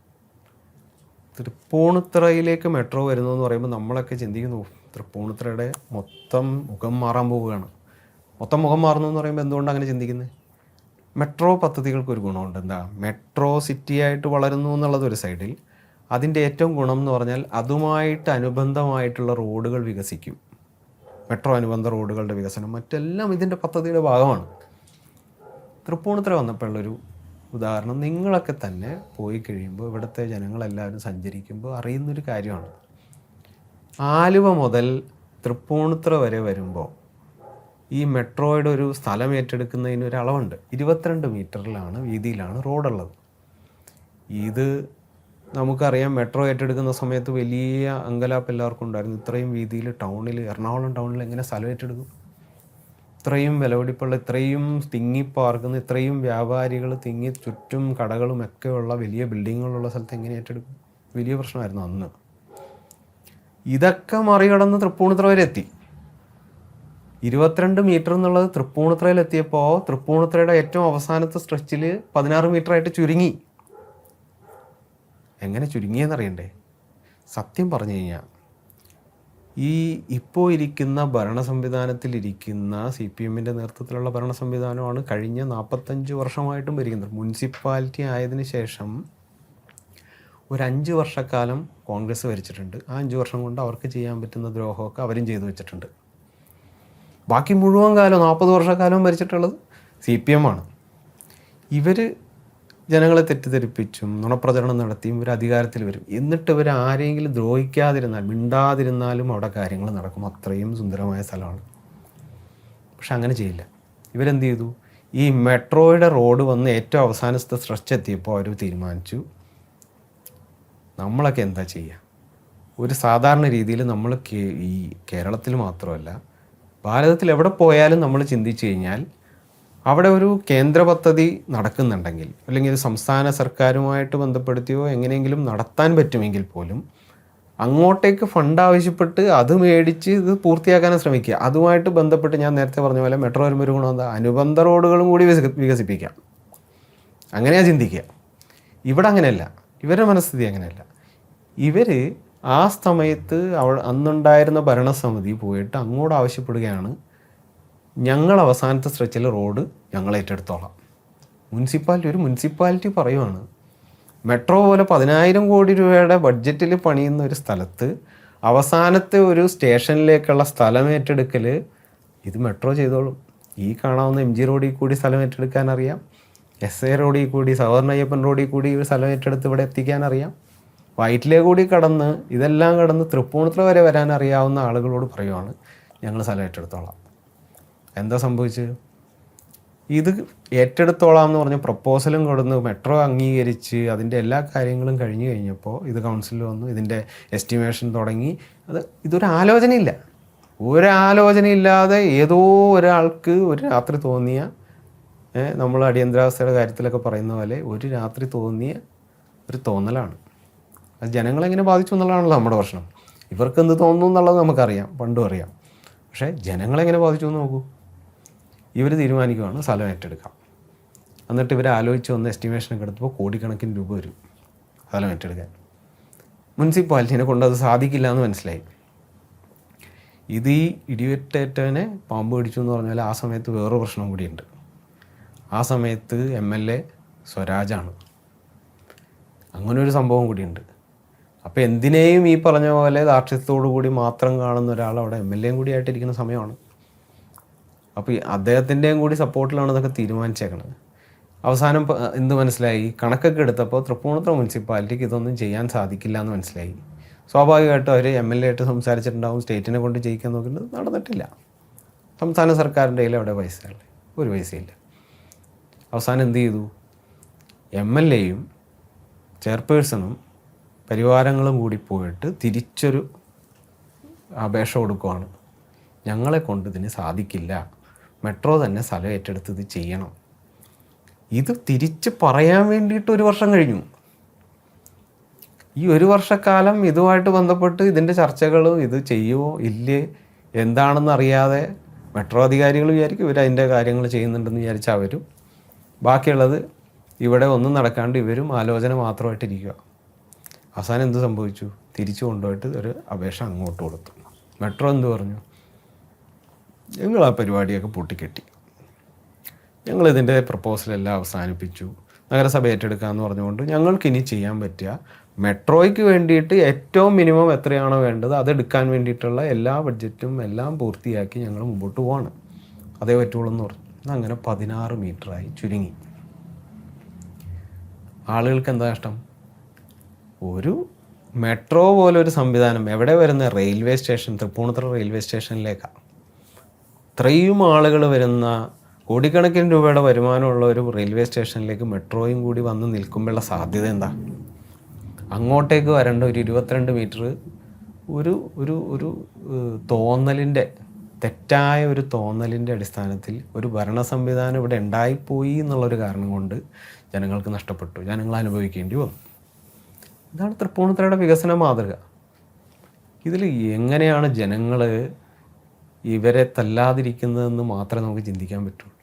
തൃപ്പൂണിത്തുറയിലേക്ക് മെട്രോ വരുന്നു എന്ന് പറയുമ്പോൾ നമ്മളൊക്കെ ചിന്തിക്കുന്നു, തൃപ്പൂണിത്തുറയുടെ മൊത്തം മുഖം മാറാൻ പോവുകയാണ്. മൊത്തം മുഖം മാറുന്നു എന്ന് പറയുമ്പോൾ എന്തുകൊണ്ടാണ് അങ്ങനെ ചിന്തിക്കുന്നത്? മെട്രോ പദ്ധതികൾക്കൊരു ഗുണമുണ്ട്. എന്താ? മെട്രോ സിറ്റിയായിട്ട് വളരുന്നു എന്നുള്ളതൊരു സൈഡിൽ. അതിൻ്റെ ഏറ്റവും ഗുണം എന്ന് പറഞ്ഞാൽ അതുമായിട്ട് അനുബന്ധമായിട്ടുള്ള റോഡുകൾ വികസിക്കും. മെട്രോ അനുബന്ധ റോഡുകളുടെ വികസനം മറ്റെല്ലാം ഇതിൻ്റെ പദ്ധതിയുടെ ഭാഗമാണ്. തൃപ്പൂണിത്തുറ വന്നപ്പോഴുള്ളൊരു ഉദാഹരണം നിങ്ങളൊക്കെ തന്നെ പോയി കഴിയുമ്പോൾ, ഇവിടുത്തെ ജനങ്ങളെല്ലാവരും സഞ്ചരിക്കുമ്പോൾ അറിയുന്നൊരു കാര്യമാണ്. ആലുവ മുതൽ തൃപ്പൂണിത്തുറ വരെ വരുമ്പോൾ ഈ മെട്രോയുടെ ഒരു സ്ഥലം ഏറ്റെടുക്കുന്നതിന് ഒരു അളവുണ്ട്. 22 മീറ്ററിലാണ് വീതിയിലാണ് റോഡുള്ളത്. ഇത് നമുക്കറിയാം മെട്രോ ഏറ്റെടുക്കുന്ന സമയത്ത് വലിയ അങ്കലാപ്പ് എല്ലാവർക്കും ഉണ്ടായിരുന്നു. ഇത്രയും വീതിയിൽ ടൗണിൽ, എറണാകുളം ടൗണിൽ എങ്ങനെ സ്ഥലം ഏറ്റെടുക്കും? ഇത്രയും വിലപിടിപ്പുള്ള, ഇത്രയും തിങ്ങിപ്പാർക്കുന്ന, ഇത്രയും വ്യാപാരികൾ തിങ്ങി ചുറ്റും കടകളും ഒക്കെയുള്ള വലിയ ബിൽഡിങ്ങുകളുള്ള സ്ഥലത്ത് എങ്ങനെ ഏറ്റെടുക്കും? വലിയ പ്രശ്നമായിരുന്നു അന്ന്. ഇതൊക്കെ മറികടന്ന് തൃപ്പൂണിത്തുറ വരെ എത്തി. 22 മീറ്റർ എന്നുള്ളത് തൃപ്പൂണിത്തുറയിലെത്തിയപ്പോൾ തൃപ്പൂണിത്തുറയുടെ ഏറ്റവും അവസാനത്തെ സ്ട്രെച്ചിൽ 16 മീറ്ററായിട്ട് ചുരുങ്ങി. എങ്ങനെ ചുരുങ്ങിയെന്നറിയണ്ടേ? സത്യം പറഞ്ഞു കഴിഞ്ഞാൽ ഇപ്പോൾ ഇരിക്കുന്ന ഭരണ സംവിധാനത്തിലിരിക്കുന്ന CPM നേതൃത്വത്തിലുള്ള ഭരണ സംവിധാനമാണ് കഴിഞ്ഞ 45 വർഷമായിട്ടും ഭരിക്കുന്നത്. മുനിസിപ്പാലിറ്റി ആയതിനു ശേഷം ഒരു 5 വർഷക്കാലം കോൺഗ്രസ് ഭരിച്ചിട്ടുണ്ട്. ആ 5 വർഷം കൊണ്ട് അവർക്ക് ചെയ്യാൻ പറ്റുന്ന ദ്രോഹമൊക്കെ അവരും ചെയ്തു വെച്ചിട്ടുണ്ട്. ബാക്കി മുഴുവൻ കാലം 40 വർഷക്കാലവും ഭരിച്ചിട്ടുള്ളത് CPM ആണ്. ഇവർ ജനങ്ങളെ തെറ്റിദ്ധരിപ്പിച്ചും നുണപ്രചരണം നടത്തിയും ഇവർ അധികാരത്തിൽ വരും. എന്നിട്ട് ഇവർ ആരെങ്കിലും ദ്രോഹിക്കാതിരുന്നാൽ, മിണ്ടാതിരുന്നാലും അവിടെ കാര്യങ്ങൾ നടക്കും. അത്രയും സുന്ദരമായ സ്ഥലമാണ്. പക്ഷെ അങ്ങനെ ചെയ്യില്ല. ഇവരെന്ത് ചെയ്തു? ഈ മെട്രോയുടെ റോഡ് വന്ന് ഏറ്റവും അവസാനത്തെ സ്ട്രെച്ച് എത്തിയപ്പോൾ അവർ തീരുമാനിച്ചു, നമ്മളൊക്കെ എന്താ ചെയ്യുക? ഒരു സാധാരണ രീതിയിൽ നമ്മൾ ഈ കേരളത്തിൽ മാത്രമല്ല, ഭാരതത്തിൽ എവിടെ പോയാലും നമ്മൾ ചിന്തിച്ചു കഴിഞ്ഞാൽ അവിടെ ഒരു കേന്ദ്ര പദ്ധതി നടക്കുന്നുണ്ടെങ്കിൽ, അല്ലെങ്കിൽ ഒരു സംസ്ഥാന സർക്കാരുമായിട്ട് ബന്ധപ്പെടുത്തിയോ എങ്ങനെയെങ്കിലും നടത്താൻ പറ്റുമെങ്കിൽ പോലും അങ്ങോട്ടേക്ക് ഫണ്ട് ആവശ്യപ്പെട്ട് അത് മേടിച്ച് ഇത് പൂർത്തിയാക്കാനും ശ്രമിക്കുക. അതുമായിട്ട് ബന്ധപ്പെട്ട് ഞാൻ നേരത്തെ പറഞ്ഞ പോലെ മെട്രോ വരുമ്പോൾ ഒരു ഗുണം എന്താ? അനുബന്ധ റോഡുകളും കൂടി വികസിപ്പിക്കാം. അങ്ങനെയാണ് ചിന്തിക്കുക. ഇവിടെ അങ്ങനെയല്ല. ഇവരുടെ മനസ്ഥിതി അങ്ങനെയല്ല. ഇവർ ആ സമയത്ത് അന്നുണ്ടായിരുന്ന ഭരണസമിതി പോയിട്ട് അങ്ങോട്ട് ആവശ്യപ്പെടുകയാണ്, ഞങ്ങൾ അവസാനത്തെ സ്ട്രെച്ചിൽ റോഡ് ഞങ്ങൾ ഏറ്റെടുത്തോളാം. ഒരു മുനിസിപ്പാലിറ്റി പറയുവാണ്, മെട്രോ പോലെ 10,000 കോടി രൂപയുടെ ബഡ്ജറ്റിൽ പണിയുന്ന ഒരു സ്ഥലത്ത് അവസാനത്തെ ഒരു സ്റ്റേഷനിലേക്കുള്ള സ്ഥലം ഏറ്റെടുക്കൽ ഇത് മെട്രോ ചെയ്തോളും. ഈ കാണാവുന്ന MG റോഡിൽ കൂടി സ്ഥലം ഏറ്റെടുക്കാൻ അറിയാം, SA റോഡിൽ കൂടി, സവർണ അയ്യപ്പൻ റോഡിൽ കൂടി സ്ഥലം ഏറ്റെടുത്ത് ഇവിടെ എത്തിക്കാൻ അറിയാം, വൈറ്റിലേ കൂടി കടന്ന് ഇതെല്ലാം കടന്ന് തൃപ്പൂണിത്തുറ വരെ വരാൻ അറിയാവുന്ന ആളുകളോട് പറയുവാണ്, ഞങ്ങൾ സ്ഥലം ഏറ്റെടുത്തോളാം. എന്താ സംഭവിച്ചത്? ഇത് ഏറ്റെടുത്തോളാം എന്ന് പറഞ്ഞ് പ്രപ്പോസലും കൊടുന്ന് മെട്രോ അംഗീകരിച്ച് അതിൻ്റെ എല്ലാ കാര്യങ്ങളും കഴിഞ്ഞ് കഴിഞ്ഞപ്പോൾ ഇത് കൗൺസിലിൽ വന്നു, ഇതിൻ്റെ എസ്റ്റിമേഷൻ തുടങ്ങി. ഇതൊരു ആലോചനയില്ല. ഒരാലോചനയില്ലാതെ ഏതോ ഒരാൾക്ക് ഒരു രാത്രി തോന്നിയ, നമ്മൾ അടിയന്തരാവസ്ഥയുടെ കാര്യത്തിലൊക്കെ പറയുന്ന പോലെ ഒരു രാത്രി തോന്നിയ ഒരു തോന്നലാണ്. അത് ജനങ്ങളെങ്ങനെ ബാധിച്ചു എന്നുള്ളതാണല്ലോ നമ്മുടെ പ്രശ്നം. ഇവർക്ക് എന്ത് തോന്നുന്നു എന്നുള്ളത് നമുക്കറിയാം, പണ്ടും അറിയാം. പക്ഷേ ജനങ്ങളെങ്ങനെ ബാധിച്ചു എന്ന് നോക്കൂ. ഇവർ തീരുമാനിക്കുകയാണ് സ്ഥലം ഏറ്റെടുക്കാം. എന്നിട്ട് ഇവർ ആലോചിച്ച് വന്ന് എസ്റ്റിമേഷനൊക്കെ എടുത്തപ്പോൾ കോടിക്കണക്കിന് രൂപ വരും സ്ഥലം ഏറ്റെടുക്കാൻ. മുനിസിപ്പാലിറ്റിനെ കൊണ്ട് അത് സാധിക്കില്ല എന്ന് മനസ്സിലായി. ഇത് ഈ ഇടിവെട്ടേറ്റവനെ പാമ്പ് പിടിച്ചു എന്ന് പറഞ്ഞാൽ ആ സമയത്ത് വേറൊരു പ്രശ്നം കൂടിയുണ്ട്. ആ സമയത്ത് MLA സ്വരാജാണ്. അങ്ങനൊരു സംഭവം കൂടിയുണ്ട്. അപ്പോൾ എന്തിനേയും ഈ പറഞ്ഞ പോലെ ദാർഷ്ട്യത്തോടു കൂടി മാത്രം കാണുന്ന ഒരാൾ അവിടെ MLA കൂടി ആയിട്ടിരിക്കുന്ന സമയമാണ്. അപ്പോൾ അദ്ദേഹത്തിൻ്റെയും കൂടി സപ്പോർട്ടിലാണ് ഇതൊക്കെ തീരുമാനിച്ചേക്കണത്. അവസാനം എന്ത് മനസ്സിലായി? കണക്കൊക്കെ എടുത്തപ്പോൾ തൃപ്പൂണിത്തുറ മുനിസിപ്പാലിറ്റിക്ക് ഇതൊന്നും ചെയ്യാൻ സാധിക്കില്ല എന്ന് മനസ്സിലായി. സ്വാഭാവികമായിട്ടും അവർ MLA ആയിട്ട് സംസാരിച്ചിട്ടുണ്ടാവും, സ്റ്റേറ്റിനെ കൊണ്ട് ജയിക്കാൻ നോക്കുന്നത് നടന്നിട്ടില്ല. സംസ്ഥാന സർക്കാരിൻ്റെ കയ്യിൽ അവിടെ പൈസയുള്ളൂ, ഒരു പൈസയില്ല. അവസാനം എന്ത് ചെയ്തു? MLAയും ചെയർപേഴ്സണും പരിവാരങ്ങളും കൂടി പോയിട്ട് തിരിച്ചൊരു അപേക്ഷ കൊടുക്കുകയാണ്, ഞങ്ങളെ കൊണ്ട് ഇതിന് സാധിക്കില്ല, മെട്രോ തന്നെ സ്ഥലം ഏറ്റെടുത്ത് ഇത് ചെയ്യണം. ഇത് തിരിച്ച് പറയാൻ വേണ്ടിയിട്ട് 1 വർഷം കഴിഞ്ഞു. ഈ 1 വർഷക്കാലം ഇതുമായിട്ട് ബന്ധപ്പെട്ട് ഇതിൻ്റെ ചർച്ചകളും ഇത് ചെയ്യുമോ ഇല്ലേ എന്താണെന്ന് അറിയാതെ മെട്രോ അധികാരികൾ വിചാരിക്കും ഇവർ അതിൻ്റെ കാര്യങ്ങൾ ചെയ്യുന്നുണ്ടെന്ന് വിചാരിച്ച അവരും, ബാക്കിയുള്ളത് ഇവിടെ ഒന്നും നടക്കാണ്ട് ഇവരും ആലോചന മാത്രമായിട്ടിരിക്കുക. അവസാനം എന്ത് സംഭവിച്ചു? തിരിച്ചു കൊണ്ടുപോയിട്ട് ഒരു അപേക്ഷ അങ്ങോട്ട് കൊടുത്തു. മെട്രോ എന്ത് പറഞ്ഞു? ഞങ്ങൾ ആ പരിപാടിയൊക്കെ പൂട്ടിക്കെട്ടി, ഞങ്ങളിതിൻ്റെ പ്രപ്പോസലെല്ലാം അവസാനിപ്പിച്ചു, നഗരസഭ ഏറ്റെടുക്കാമെന്ന് പറഞ്ഞുകൊണ്ട് ഞങ്ങൾക്കിനി ചെയ്യാൻ പറ്റുക മെട്രോയ്ക്ക് വേണ്ടിയിട്ട് ഏറ്റവും മിനിമം എത്രയാണോ വേണ്ടത് അതെടുക്കാൻ വേണ്ടിയിട്ടുള്ള എല്ലാ ബഡ്ജറ്റും എല്ലാം പൂർത്തിയാക്കി ഞങ്ങൾ മുമ്പോട്ട് പോവാണ്, അതേ പറ്റുള്ളൂ എന്ന് പറഞ്ഞു. അങ്ങനെ 16 മീറ്ററായി ചുരുങ്ങി. ആളുകൾക്ക് എന്താ ഇഷ്ടം? ഒരു മെട്രോ പോലൊരു സംവിധാനം എവിടെ വരുന്ന? റെയിൽവേ സ്റ്റേഷൻ, തൃപ്പൂണിത്തുറ റെയിൽവേ സ്റ്റേഷനിലേക്കാണ്. ഇത്രയും ആളുകൾ വരുന്ന, കോടിക്കണക്കിന് രൂപയുടെ വരുമാനമുള്ള ഒരു റെയിൽവേ സ്റ്റേഷനിലേക്ക് മെട്രോയും കൂടി വന്ന് നിൽക്കുമ്പോഴുള്ള സാധ്യത എന്താ? അങ്ങോട്ടേക്ക് വരേണ്ട ഒരു 22 മീറ്റർ ഒരു ഒരു ഒരു തോന്നലിൻ്റെ, തെറ്റായ ഒരു തോന്നലിൻ്റെ അടിസ്ഥാനത്തിൽ ഒരു ഭരണ സംവിധാനം ഇവിടെ ഉണ്ടായിപ്പോയി എന്നുള്ളൊരു കാരണം കൊണ്ട് ജനങ്ങൾക്ക് നഷ്ടപ്പെട്ടു, ജനങ്ങൾ അനുഭവിക്കേണ്ടി വന്നു. ഇതാണ് തൃപ്പൂണിത്തുറയുടെ വികസന മാതൃക. ഇതിൽ എങ്ങനെയാണ് ജനങ്ങൾ ഇവരെ തല്ലാതിരിക്കുന്നതെന്ന് മാത്രമേ നമുക്ക് ചിന്തിക്കാൻ പറ്റുള്ളൂ.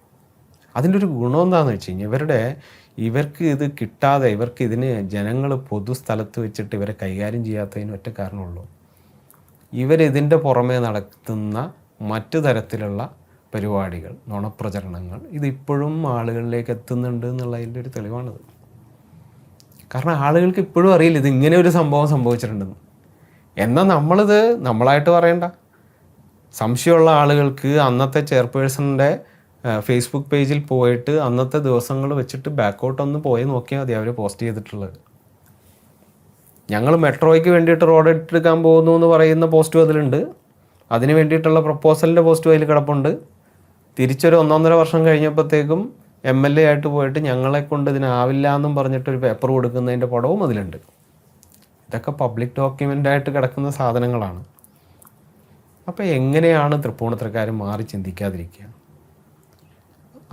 അതിൻ്റെ ഒരു ഗുണം എന്താണെന്ന് വെച്ച് കഴിഞ്ഞാൽ ഇവർക്ക് ഇത് കിട്ടാതെ, ഇവർക്ക് ഇതിന് ജനങ്ങൾ പൊതുസ്ഥലത്ത് വെച്ചിട്ട് ഇവരെ കൈകാര്യം ചെയ്യാത്തതിന് ഒറ്റ കാരണമുള്ളൂ. ഇവരിതിൻ്റെ പുറമേ നടത്തുന്ന മറ്റു തരത്തിലുള്ള പരിപാടികൾ, നുണപ്രചരണങ്ങൾ, ഇതിപ്പോഴും ആളുകളിലേക്ക് എത്തുന്നുണ്ട് എന്നുള്ളതിൻ്റെ ഒരു തെളിവാണിത്. കാരണം ആളുകൾക്ക് ഇപ്പോഴും അറിയില്ല ഇത് ഇങ്ങനെ ഒരു സംഭവം സംഭവിച്ചിട്ടുണ്ടെന്ന്. എന്നാൽ നമ്മളിത് നമ്മളായിട്ട് പറയണ്ട. സംശയമുള്ള ആളുകൾക്ക് അന്നത്തെ ചെയർപേഴ്സണിൻ്റെ ഫേസ്ബുക്ക് പേജിൽ പോയിട്ട് അന്നത്തെ ദിവസങ്ങൾ വെച്ചിട്ട് ബാക്കോട്ടൊന്ന് പോയി നോക്കിയാൽ മതി അവർ പോസ്റ്റ് ചെയ്തിട്ടുള്ളത്. ഞങ്ങൾ മെട്രോയ്ക്ക് വേണ്ടിയിട്ട് റോഡ് എടുക്കാൻ പോകുന്നു എന്ന് പറയുന്ന പോസ്റ്റും അതിലുണ്ട്. അതിന് വേണ്ടിയിട്ടുള്ള പ്രപ്പോസലിൻ്റെ പോസ്റ്റും അതിൽ കിടപ്പുണ്ട്. തിരിച്ചൊരു 1.5 വർഷം കഴിഞ്ഞപ്പോഴത്തേക്കും MLA ആയിട്ട് പോയിട്ട് ഞങ്ങളെ കൊണ്ട് ഇതിനാവില്ല എന്നും പറഞ്ഞിട്ടൊരു പേപ്പർ കൊടുക്കുന്നതിൻ്റെ പടവും അതിലുണ്ട്. ഇതൊക്കെ പബ്ലിക് ഡോക്യുമെൻ്റായിട്ട് കിടക്കുന്ന സാധനങ്ങളാണ്. അപ്പോൾ എങ്ങനെയാണ് തൃപ്പൂണിത്തുറക്കാർ മാറി ചിന്തിക്കാതിരിക്കുക?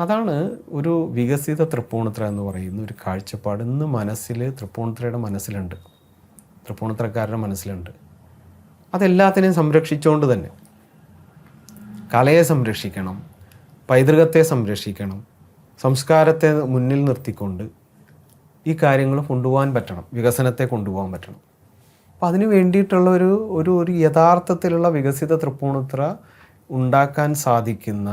അതാണ് ഒരു വികസിത തൃപ്പൂണിത്തുറ എന്ന് പറയുന്ന ഒരു കാഴ്ചപ്പാട് ഇന്ന് തൃപ്പൂണിത്തുറയുടെ മനസ്സിലുണ്ട്, തൃപ്പൂണിത്തുറക്കാരുടെ മനസ്സിലുണ്ട്. അതെല്ലാത്തിനെയും സംരക്ഷിച്ചുകൊണ്ട് തന്നെ കലയെ സംരക്ഷിക്കണം, പൈതൃകത്തെ സംരക്ഷിക്കണം, സംസ്കാരത്തെ മുന്നിൽ നിർത്തിക്കൊണ്ട് ഈ കാര്യങ്ങൾ കൊണ്ടുപോകാൻ പറ്റണം, വികസനത്തെ കൊണ്ടുപോകാൻ പറ്റണം. അപ്പം അതിന് വേണ്ടിയിട്ടുള്ള ഒരു യഥാർത്ഥത്തിലുള്ള വികസിത തൃപ്പൂണിത്തുറ ഉണ്ടാക്കാൻ സാധിക്കുന്ന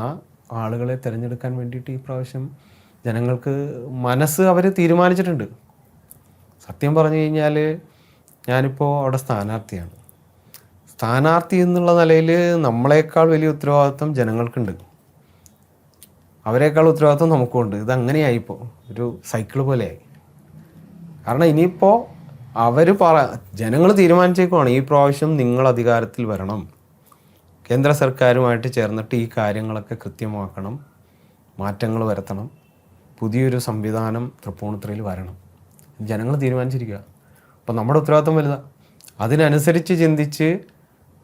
ആളുകളെ തിരഞ്ഞെടുക്കാൻ വേണ്ടിയിട്ട് ഈ പ്രാവശ്യം ജനങ്ങൾക്ക് അവർ തീരുമാനിച്ചിട്ടുണ്ട്. സത്യം പറഞ്ഞു കഴിഞ്ഞാൽ ഞാനിപ്പോൾ അവിടെ സ്ഥാനാർത്ഥിയാണ്. സ്ഥാനാർത്ഥി എന്നുള്ള നിലയിൽ നമ്മളെക്കാൾ വലിയ ഉത്തരവാദിത്വം ജനങ്ങൾക്കുണ്ട്, അവരെക്കാൾ ഉത്തരവാദിത്വം നമുക്കുണ്ട്. ഇതങ്ങനെയായിപ്പോൾ ഒരു സൈക്കിൾ പോലെയായി. കാരണം ഇനിയിപ്പോൾ ജനങ്ങൾ തീരുമാനിച്ചേക്കുവാണ് ഈ പ്രാവശ്യം നിങ്ങൾ അധികാരത്തിൽ വരണം, കേന്ദ്ര സർക്കാരുമായിട്ട് ചേർന്നിട്ട് ഈ കാര്യങ്ങളൊക്കെ കൃത്യമാക്കണം, മാറ്റങ്ങൾ വരുത്തണം, പുതിയൊരു സംവിധാനം തൃപ്പൂണിത്തുറയിൽ വരണം. ജനങ്ങൾ തീരുമാനിച്ചിരിക്കുക. അപ്പോൾ നമ്മുടെ ഉത്തരവാദിത്വം വലുതാണ്. അതിനനുസരിച്ച് ചിന്തിച്ച്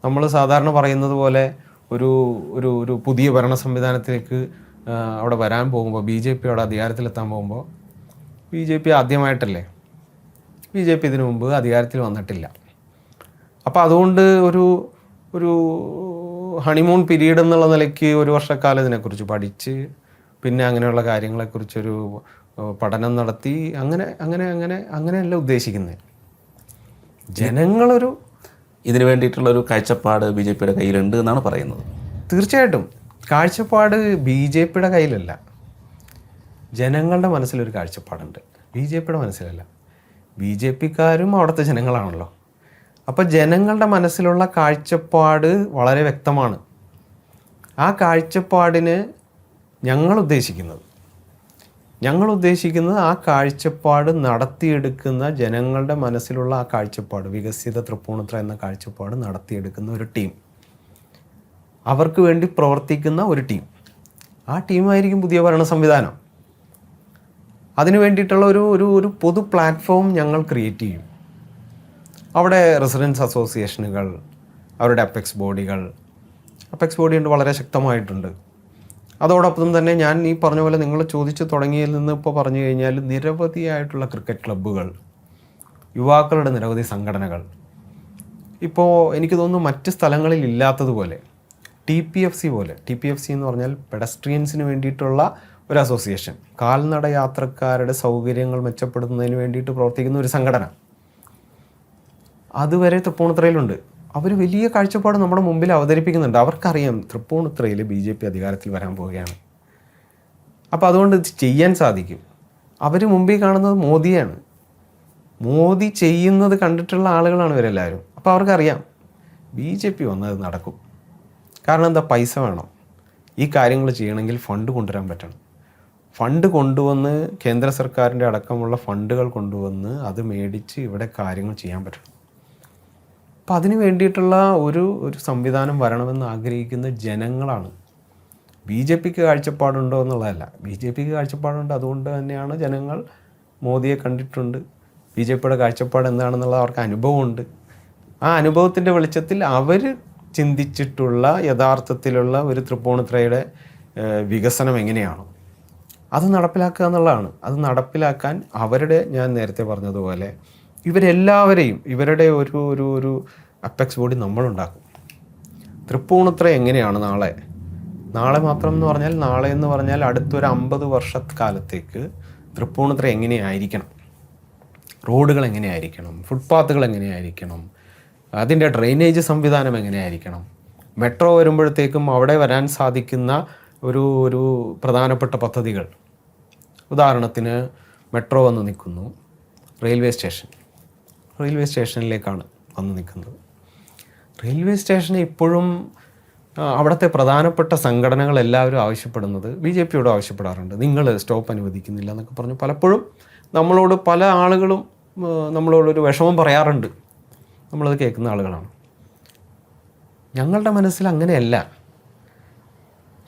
നമ്മൾ സാധാരണ പറയുന്നത് പോലെ ഒരു പുതിയ ഭരണ സംവിധാനത്തിലേക്ക് അവിടെ വരാൻ പോകുമ്പോൾ, BJP അവിടെ അധികാരത്തിലെത്താൻ പോകുമ്പോൾ, BJP ആദ്യമായിട്ടല്ലേ, BJP ഇതിനു മുമ്പ് അധികാരത്തിൽ വന്നിട്ടില്ല. അപ്പോൾ അതുകൊണ്ട് ഒരു ഹണിമൂൺ പീരീഡ് എന്നുള്ള നിലയ്ക്ക് 1 വർഷക്കാലം ഇതിനെക്കുറിച്ച് പഠിച്ച് പിന്നെ അങ്ങനെയുള്ള കാര്യങ്ങളെക്കുറിച്ചൊരു പഠനം നടത്തി അങ്ങനെയല്ല ഉദ്ദേശിക്കുന്നത്. ഇതിനു വേണ്ടിയിട്ടുള്ളൊരു കാഴ്ചപ്പാട് BJPയുടെ കയ്യിലുണ്ട് എന്നാണ് പറയുന്നത്. തീർച്ചയായിട്ടും കാഴ്ചപ്പാട് BJPയുടെ കയ്യിലല്ല, ജനങ്ങളുടെ മനസ്സിലൊരു കാഴ്ചപ്പാടുണ്ട്, BJPയുടെ മനസ്സിലല്ല. BJPക്കാരും അവിടുത്തെ ജനങ്ങളാണല്ലോ. അപ്പോൾ ജനങ്ങളുടെ മനസ്സിലുള്ള കാഴ്ചപ്പാട് വളരെ വ്യക്തമാണ്. ആ കാഴ്ചപ്പാടിന് ഞങ്ങൾ ഉദ്ദേശിക്കുന്നത് ആ കാഴ്ചപ്പാട് നടത്തിയെടുക്കുന്ന ജനങ്ങളുടെ മനസ്സിലുള്ള ആ കാഴ്ചപ്പാട്, വികസിത തൃപ്പൂണിത്തുറ എന്ന കാഴ്ചപ്പാട് നടത്തിയെടുക്കുന്ന ഒരു ടീം, അവർക്ക് വേണ്ടി പ്രവർത്തിക്കുന്ന ഒരു ടീം, ആ ടീമായിരിക്കും പുതിയ ഭരണ സംവിധാനം. അതിനു വേണ്ടിയിട്ടുള്ള ഒരു പൊതു പ്ലാറ്റ്ഫോം ഞങ്ങൾ ക്രിയേറ്റ് ചെയ്യും. അവിടെ റെസിഡൻസ് അസോസിയേഷനുകൾ, അവരുടെ അപ്പെക്സ് ബോഡി ഉണ്ട്, വളരെ ശക്തമായിട്ടുണ്ട്. അതോടൊപ്പം തന്നെ ഞാൻ ഈ പറഞ്ഞ പോലെ നിങ്ങൾ ചോദിച്ചു തുടങ്ങിയതിൽ നിന്ന് ഇപ്പോൾ പറഞ്ഞു കഴിഞ്ഞാൽ നിരവധിയായിട്ടുള്ള ക്രിക്കറ്റ് ക്ലബ്ബുകൾ, യുവാക്കളുടെ നിരവധി സംഘടനകൾ, ഇപ്പോൾ എനിക്ക് തോന്നുന്നു മറ്റ് സ്ഥലങ്ങളിൽ ഇല്ലാത്തതുപോലെ TPFC എന്ന് പറഞ്ഞാൽ പെഡസ്ട്രിയൻസിന് വേണ്ടിയിട്ടുള്ള ഒരു അസോസിയേഷൻ, കാൽനട യാത്രക്കാരുടെ സൗകര്യങ്ങൾ മെച്ചപ്പെടുത്തുന്നതിന് വേണ്ടിയിട്ട് പ്രവർത്തിക്കുന്ന ഒരു സംഘടന, അതുവരെ തൃപ്പൂണിത്തുറയിലുണ്ട്. അവർ വലിയ കാഴ്ചപ്പാട് നമ്മുടെ മുമ്പിൽ അവതരിപ്പിക്കുന്നുണ്ട്. അവർക്കറിയാം തൃപ്പൂണിത്തുറയിൽ BJP അധികാരത്തിൽ വരാൻ പോവുകയാണ്. അപ്പോൾ അതുകൊണ്ട് ഇത് ചെയ്യാൻ സാധിക്കും. അവർ മുമ്പിൽ കാണുന്നത് മോദിയാണ്. മോദി ചെയ്യുന്നത് കണ്ടിട്ടുള്ള ആളുകളാണ് ഇവരെല്ലാവരും. അപ്പോൾ അവർക്കറിയാം BJP വന്നത് നടക്കും. കാരണം എന്താ, പൈസ വേണം. ഈ കാര്യങ്ങൾ ചെയ്യണമെങ്കിൽ ഫണ്ട് കൊണ്ടുവരാൻ പറ്റണം. ഫണ്ട് കൊണ്ടുവന്ന് കേന്ദ്ര സർക്കാരിൻ്റെ അടക്കമുള്ള ഫണ്ടുകൾ കൊണ്ടുവന്ന് അത് മേടിച്ച് ഇവിടെ കാര്യങ്ങൾ ചെയ്യാൻ പറ്റണം. അപ്പം അതിന് വേണ്ടിയിട്ടുള്ള ഒരു സംവിധാനം വരണമെന്ന് ആഗ്രഹിക്കുന്ന ജനങ്ങളാണ്. BJPക്ക് കാഴ്ചപ്പാടുണ്ടോ എന്നുള്ളതല്ല, BJPക്ക് കാഴ്ചപ്പാടുണ്ട്. അതുകൊണ്ട് തന്നെയാണ് ജനങ്ങൾ മോദിയെ കണ്ടിട്ടുണ്ട്, BJPയുടെ കാഴ്ചപ്പാട് എന്താണെന്നുള്ളത് അവർക്ക് അനുഭവമുണ്ട്. ആ അനുഭവത്തിൻ്റെ വെളിച്ചത്തിൽ അവർ ചിന്തിച്ചിട്ടുള്ള യഥാർത്ഥത്തിലുള്ള ഒരു തൃപ്പൂണിത്തുറയുടെ വികസനം എങ്ങനെയാണോ അത് നടപ്പിലാക്കുക എന്നുള്ളതാണ്. അത് നടപ്പിലാക്കാൻ ഞാൻ നേരത്തെ പറഞ്ഞതുപോലെ ഇവരെല്ലാവരെയും ഇവരുടെ ഒരു ഒരു ഒരു അപ്പെക്സ് ബോഡി നമ്മളുണ്ടാക്കും. തൃപ്പൂണിത്തുറ എങ്ങനെയാണ് നാളെ മാത്രം എന്ന് പറഞ്ഞാൽ നാളെ എന്ന് പറഞ്ഞാൽ അടുത്തൊരു 50 വർഷക്കാലത്തേക്ക് തൃപ്പൂണിത്തുറ എങ്ങനെയായിരിക്കണം, റോഡുകൾ എങ്ങനെയായിരിക്കണം, ഫുട്പാത്തുകൾ എങ്ങനെയായിരിക്കണം, അതിൻ്റെ ഡ്രെയിനേജ് സംവിധാനം എങ്ങനെയായിരിക്കണം, മെട്രോ വരുമ്പോഴത്തേക്കും അവിടെ വരാൻ സാധിക്കുന്ന ഒരു പ്രധാനപ്പെട്ട പദ്ധതികൾ. ഉദാഹരണത്തിന് മെട്രോ വന്ന് നിൽക്കുന്നു, റെയിൽവേ സ്റ്റേഷനിലേക്കാണ് വന്ന് നിൽക്കുന്നത്. റെയിൽവേ സ്റ്റേഷന് ഇപ്പോഴും അവിടുത്തെ പ്രധാനപ്പെട്ട സംഘടനകൾ എല്ലാവരും ആവശ്യപ്പെടുന്നത് BJPയോട് ആവശ്യപ്പെടാറുണ്ട്. നിങ്ങൾ സ്റ്റോപ്പ് അനുവദിക്കുന്നില്ല എന്നൊക്കെ പറഞ്ഞു പലപ്പോഴും നമ്മളോട് പല ആളുകളും നമ്മളോടൊരു വിഷമം പറയാറുണ്ട്. നമ്മളത് കേൾക്കുന്ന ആളുകളാണ്. ഞങ്ങളുടെ മനസ്സിൽ അങ്ങനെയല്ല.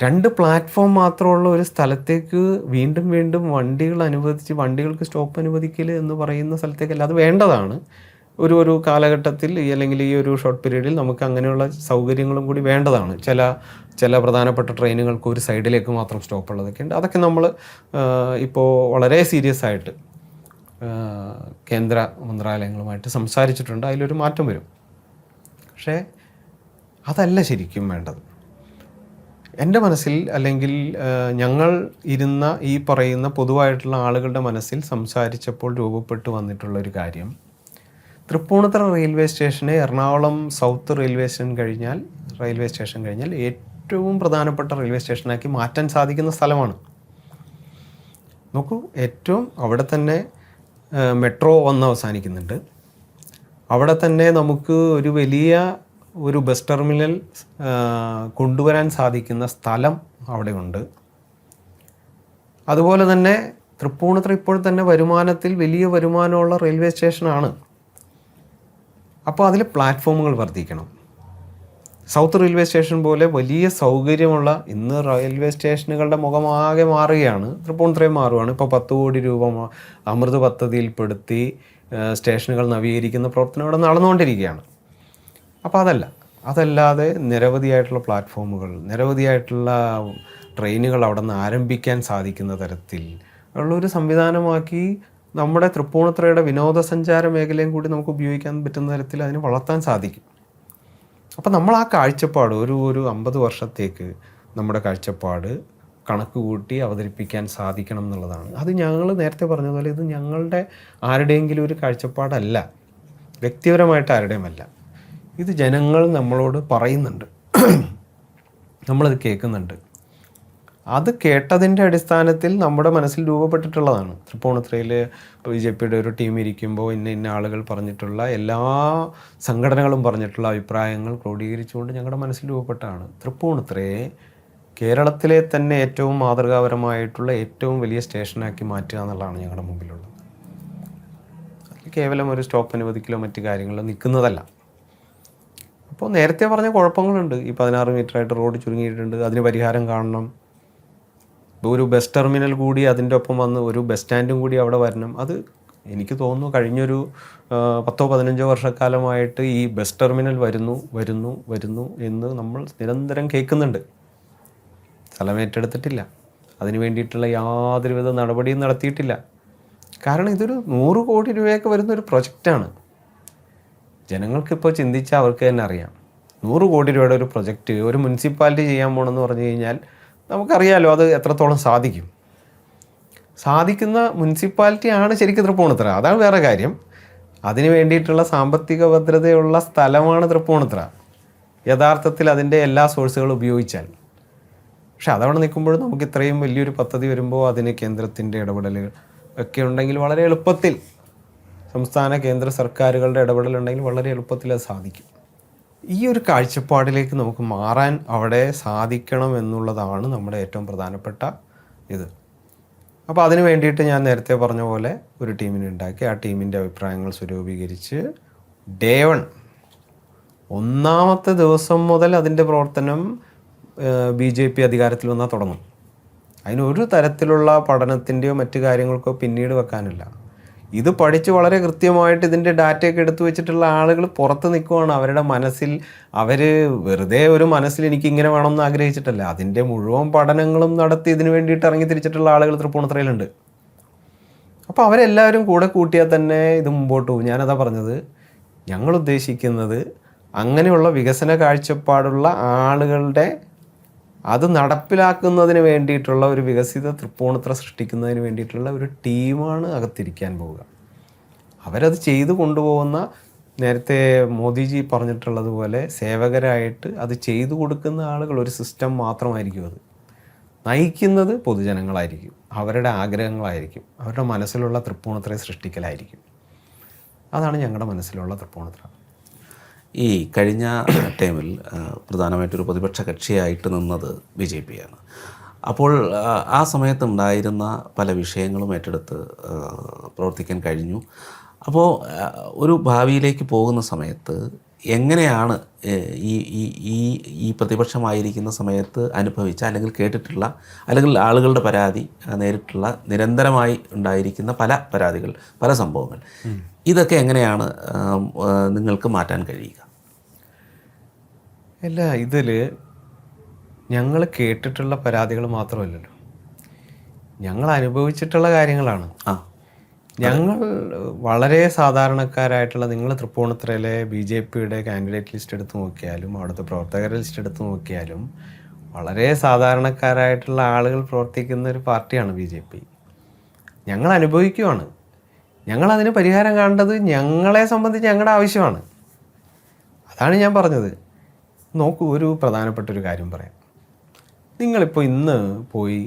2 പ്ലാറ്റ്ഫോം മാത്രമുള്ള ഒരു സ്ഥലത്തേക്ക് വീണ്ടും വീണ്ടും വണ്ടികൾ അനുവദിച്ച് വണ്ടികൾക്ക് സ്റ്റോപ്പ് അനുവദിക്കൽ എന്ന് പറയുന്ന സ്ഥലത്തേക്കല്ല. അത് വേണ്ടതാണ് ഒരു കാലഘട്ടത്തിൽ അല്ലെങ്കിൽ ഈ ഒരു ഷോർട്ട് പീരീഡിൽ നമുക്ക് അങ്ങനെയുള്ള സൗകര്യങ്ങളും കൂടി വേണ്ടതാണ്. ചില പ്രധാനപ്പെട്ട ട്രെയിനുകൾക്ക് ഒരു സൈഡിലേക്ക് മാത്രം സ്റ്റോപ്പ് ഉള്ളതൊക്കെ ഉണ്ട്. അതൊക്കെ നമ്മൾ ഇപ്പോൾ വളരെ സീരിയസ് ആയിട്ട് കേന്ദ്ര മന്ത്രാലയങ്ങളുമായിട്ട് സംസാരിച്ചിട്ടുണ്ട്. അതിലൊരു മാറ്റം വരും. പക്ഷേ അതല്ല ശരിക്കും വേണ്ടത്. എൻ്റെ മനസ്സിൽ അല്ലെങ്കിൽ ഞങ്ങൾ ഇരുന്ന ഈ പറയുന്ന പൊതുവായിട്ടുള്ള ആളുകളുടെ മനസ്സിൽ സംസാരിച്ചപ്പോൾ രൂപപ്പെട്ടു വന്നിട്ടുള്ളൊരു കാര്യം, തൃപ്പൂണിത്തുറ റെയിൽവേ സ്റ്റേഷനെ എറണാകുളം സൗത്ത് റെയിൽവേ സ്റ്റേഷൻ കഴിഞ്ഞാൽ ഏറ്റവും പ്രധാനപ്പെട്ട റെയിൽവേ സ്റ്റേഷനാക്കി മാറ്റാൻ സാധിക്കുന്ന സ്ഥലമാണ്. നോക്കൂ, അവിടെ തന്നെ മെട്രോ വന്ന് അവസാനിക്കുന്നുണ്ട്. അവിടെ തന്നെ നമുക്ക് ഒരു വലിയ ബസ് ടെർമിനൽ കൊണ്ടുവരാൻ സാധിക്കുന്ന സ്ഥലം അവിടെയുണ്ട്. അതുപോലെ തന്നെ തൃപ്പൂണിത്തുറ ഇപ്പോൾ തന്നെ വലിയ വരുമാനമുള്ള റെയിൽവേ സ്റ്റേഷനാണ്. അപ്പോൾ അതിൽ പ്ലാറ്റ്ഫോമുകൾ വർദ്ധിക്കണം. സൗത്ത് റെയിൽവേ സ്റ്റേഷൻ പോലെ വലിയ സൗകര്യമുള്ള ഇന്ന് റെയിൽവേ സ്റ്റേഷനുകളുടെ മുഖമാകെ മാറുകയാണ്. തൃപ്പൂണിത്തുറയും മാറുകയാണ്. ഇപ്പോൾ 10 കോടി രൂപ അമൃത് പദ്ധതിയിൽപ്പെടുത്തി സ്റ്റേഷനുകൾ നവീകരിക്കുന്ന പ്രവർത്തനം ഇവിടെ നടന്നുകൊണ്ടിരിക്കുകയാണ്. അപ്പോൾ അതല്ലാതെ നിരവധിയായിട്ടുള്ള പ്ലാറ്റ്ഫോമുകൾ, നിരവധിയായിട്ടുള്ള ട്രെയിനുകൾ അവിടെ നിന്ന് ആരംഭിക്കാൻ സാധിക്കുന്ന തരത്തിൽ ഉള്ളൊരു സംവിധാനമാക്കി നമ്മുടെ തൃപ്പൂണിത്തുറയുടെ വിനോദസഞ്ചാര മേഖലയും കൂടി നമുക്ക് ഉപയോഗിക്കാൻ പറ്റുന്ന തരത്തിൽ അതിനെ വളർത്താൻ സാധിക്കും. അപ്പോൾ നമ്മൾ ആ കാഴ്ചപ്പാട് ഒരു 50 വർഷത്തേക്ക് നമ്മുടെ കാഴ്ചപ്പാട് കണക്ക് കൂട്ടി അവതരിപ്പിക്കാൻ സാധിക്കണം എന്നുള്ളതാണ്. അത് ഞങ്ങൾ നേരത്തെ പറഞ്ഞതുപോലെ ഇത് ഞങ്ങളുടെ ആരുടെയെങ്കിലും ഒരു കാഴ്ചപ്പാടല്ല, വ്യക്തിപരമായിട്ട് ആരുടെയുമല്ല. ഇത് ജനങ്ങൾ നമ്മളോട് പറയുന്നുണ്ട്, നമ്മളത് കേൾക്കുന്നുണ്ട്. അത് കേട്ടതിൻ്റെ അടിസ്ഥാനത്തിൽ നമ്മുടെ മനസ്സിൽ രൂപപ്പെട്ടിട്ടുള്ളതാണ്. തൃപ്പൂണിത്തുറയിൽ BJPയുടെ ഒരു ടീം ഇരിക്കുമ്പോൾ ഇന്ന ആളുകൾ പറഞ്ഞിട്ടുള്ള എല്ലാ സംഘടനകളും പറഞ്ഞിട്ടുള്ള അഭിപ്രായങ്ങൾ ക്രോഡീകരിച്ചുകൊണ്ട് ഞങ്ങളുടെ മനസ്സിൽ രൂപപ്പെട്ടതാണ്. തൃപ്പൂണിത്തുറയെ കേരളത്തിലെ തന്നെ ഏറ്റവും മാതൃകാപരമായിട്ടുള്ള ഏറ്റവും വലിയ സ്റ്റേഷനാക്കി മാറ്റുക എന്നുള്ളതാണ് ഞങ്ങളുടെ മുമ്പിലുള്ളത്. അതിൽ കേവലം ഒരു സ്റ്റോപ്പ് അനുവദിക്കലോ മറ്റു കാര്യങ്ങളോ നിൽക്കുന്നതല്ല. അപ്പോൾ നേരത്തെ പറഞ്ഞ കുഴപ്പങ്ങളുണ്ട്. ഈ 16 മീറ്ററായിട്ട് റോഡ് ചുരുങ്ങിയിട്ടുണ്ട്, അതിന് പരിഹാരം കാണണം. ഒരു ബസ് ടെർമിനൽ കൂടി അതിൻ്റെ ഒപ്പം വന്ന് ഒരു ബസ് സ്റ്റാൻഡും കൂടി അവിടെ വരണം. അത് എനിക്ക് തോന്നുന്നു കഴിഞ്ഞൊരു 10-15 വർഷക്കാലമായിട്ട് ഈ ബസ് ടെർമിനൽ വരുന്നു എന്ന് നമ്മൾ നിരന്തരം കേൾക്കുന്നുണ്ട്. സ്ഥലം ഏറ്റെടുത്തിട്ടില്ല, അതിന് വേണ്ടിയിട്ടുള്ള യാതൊരുവിധ നടപടിയും നടത്തിയിട്ടില്ല. കാരണം ഇതൊരു 100 കോടി രൂപയൊക്കെ വരുന്നൊരു പ്രൊജക്റ്റാണ്. ജനങ്ങൾക്കിപ്പോൾ ചിന്തിച്ചാൽ അവർക്ക് തന്നെ അറിയാം, 100 കോടി രൂപയുടെ ഒരു പ്രൊജക്റ്റ് ഒരു മുനിസിപ്പാലിറ്റി ചെയ്യാൻ പോകണമെന്ന് പറഞ്ഞു കഴിഞ്ഞാൽ നമുക്കറിയാലോ അത് എത്രത്തോളം സാധിക്കുന്ന മുനിസിപ്പാലിറ്റിയാണ് ശരിക്കും തൃപ്പൂണിത്തുറ. അതാണ് വേറെ കാര്യം. അതിന് വേണ്ടിയിട്ടുള്ള സാമ്പത്തിക ഭദ്രതയുള്ള സ്ഥലമാണ് തൃപ്പൂണിത്തുറ യഥാർത്ഥത്തിൽ അതിൻ്റെ എല്ലാ സോഴ്സുകളും ഉപയോഗിച്ചാൽ. പക്ഷെ അതവിടെ നിൽക്കുമ്പോഴും നമുക്ക് ഇത്രയും വലിയൊരു പദ്ധതി വരുമ്പോൾ അതിന് കേന്ദ്രത്തിൻ്റെ ഇടപെടലുകൾ ഒക്കെ ഉണ്ടെങ്കിൽ വളരെ എളുപ്പത്തിൽ, സംസ്ഥാന കേന്ദ്ര സർക്കാരുകളുടെ ഇടപെടലുണ്ടെങ്കിൽ വളരെ എളുപ്പത്തിൽ അത് സാധിക്കും. ഈ ഒരു കാഴ്ചപ്പാടിലേക്ക് നമുക്ക് മാറാൻ അവിടെ സാധിക്കണം എന്നുള്ളതാണ് നമ്മുടെ ഏറ്റവും പ്രധാനപ്പെട്ട ഇത്. അപ്പോൾ അതിന് വേണ്ടിയിട്ട് ഞാൻ നേരത്തെ പറഞ്ഞ പോലെ ഒരു ടീമിനെ ഉണ്ടാക്കി ആ ടീമിൻ്റെ അഭിപ്രായങ്ങൾ സ്വരൂപീകരിച്ച് ഡേ 1 ഒന്നാമത്തെ ദിവസം മുതൽ അതിൻ്റെ പ്രവർത്തനം BJP അധികാരത്തിൽ വന്നാൽ തുടങ്ങും. അതിനൊരു തരത്തിലുള്ള പഠനത്തിൻ്റെയോ മറ്റു കാര്യങ്ങൾക്കോ പിന്നീട് വെക്കാനില്ല. ഇത് പഠിച്ച് വളരെ കൃത്യമായിട്ട് ഇതിൻ്റെ ഡാറ്റയൊക്കെ എടുത്തു വെച്ചിട്ടുള്ള ആളുകൾ പുറത്ത് നിൽക്കുവാണ്. അവരുടെ മനസ്സിൽ അവർ വെറുതെ ഒരു മനസ്സിൽ എനിക്ക് ഇങ്ങനെ വേണമെന്ന് ആഗ്രഹിച്ചിട്ടല്ല, അതിൻ്റെ മുഴുവൻ പഠനങ്ങളും നടത്തി ഇതിന് വേണ്ടിയിട്ട് ഇറങ്ങി തിരിച്ചിട്ടുള്ള ആളുകൾ തൃപ്പൂണിത്തുറയിലുണ്ട്. അപ്പോൾ അവരെല്ലാവരും കൂടെ കൂട്ടിയാൽ തന്നെ ഇത് മുമ്പോട്ട് പോകും. ഞാനതാ പറഞ്ഞത്, ഞങ്ങൾ ഉദ്ദേശിക്കുന്നത് അങ്ങനെയുള്ള വികസന കാഴ്ചപ്പാടുള്ള ആളുകളുടെ അത് നടപ്പിലാക്കുന്നതിന് വേണ്ടിയിട്ടുള്ള ഒരു വികസിത തൃപ്പൂണിത്തുറ സൃഷ്ടിക്കുന്നതിന് വേണ്ടിയിട്ടുള്ള ഒരു ടീമാണ് അകത്തിരിക്കാൻ പോവുക. അവരത് ചെയ്തു കൊണ്ടുപോകുന്ന, നേരത്തെ മോദിജി പറഞ്ഞിട്ടുള്ളതുപോലെ സേവകരായിട്ട് അത് ചെയ്തു കൊടുക്കുന്ന ആളുകൾ, ഒരു സിസ്റ്റം മാത്രമായിരിക്കും. അത് നയിക്കുന്നത് പൊതുജനങ്ങളായിരിക്കും, അവരുടെ ആഗ്രഹങ്ങളായിരിക്കും, അവരുടെ മനസ്സിലുള്ള തൃപ്പൂണിത്തുറയെ സൃഷ്ടിക്കലായിരിക്കും. അതാണ് ഞങ്ങളുടെ മനസ്സിലുള്ള തൃപ്പൂണിത്തുറ. ഈ കഴിഞ്ഞ ടൈമിൽ പ്രധാനമായിട്ടൊരു പ്രതിപക്ഷ കക്ഷിയായിട്ട് നിന്നത് BJP ആണ്. അപ്പോൾ ആ സമയത്തുണ്ടായിരുന്ന പല വിഷയങ്ങളും ഏറ്റെടുത്ത് പ്രവർത്തിക്കാൻ കഴിഞ്ഞു. അപ്പോൾ ഒരു ഭാവിയിലേക്ക് പോകുന്ന സമയത്ത് എങ്ങനെയാണ് ഈ ഈ ഈ ഈ പ്രതിപക്ഷമായിരിക്കുന്ന സമയത്ത് അനുഭവിച്ച, അല്ലെങ്കിൽ കേട്ടിട്ടുള്ള, അല്ലെങ്കിൽ ആളുകളുടെ പരാതി നേരിട്ടുള്ള, നിരന്തരമായി ഉണ്ടായിരിക്കുന്ന പല പരാതികൾ, പല സംഭവങ്ങൾ, ഇതൊക്കെ എങ്ങനെയാണ് നിങ്ങൾക്ക് മാറ്റാൻ കഴിയുക? അല്ല, ഇതിൽ ഞങ്ങൾ കേട്ടിട്ടുള്ള പരാതികൾ മാത്രമല്ലല്ലോ, ഞങ്ങൾ അനുഭവിച്ചിട്ടുള്ള കാര്യങ്ങളാണ്. ഞങ്ങൾ വളരെ സാധാരണക്കാരായിട്ടുള്ള, നിങ്ങൾ തൃപ്പൂണിത്തുറയിലെ BJPയുടെ കാൻഡിഡേറ്റ് ലിസ്റ്റ് എടുത്ത് നോക്കിയാലും അവിടുത്തെ പ്രവർത്തകരുടെ ലിസ്റ്റ് എടുത്ത് നോക്കിയാലും വളരെ സാധാരണക്കാരായിട്ടുള്ള ആളുകൾ പ്രവർത്തിക്കുന്ന ഒരു പാർട്ടിയാണ് BJP. ഞങ്ങൾ അനുഭവിക്കുവാണ്. ഞങ്ങളതിന് പരിഹാരം കാണേണ്ടത് ഞങ്ങളെ സംബന്ധിച്ച് ഞങ്ങളുടെ ആവശ്യമാണ്. അതാണ് ഞാൻ പറഞ്ഞത്. നോക്കൂ, ഒരു പ്രധാനപ്പെട്ടൊരു കാര്യം പറയാം. നിങ്ങളിപ്പോൾ ഇന്ന് പോയി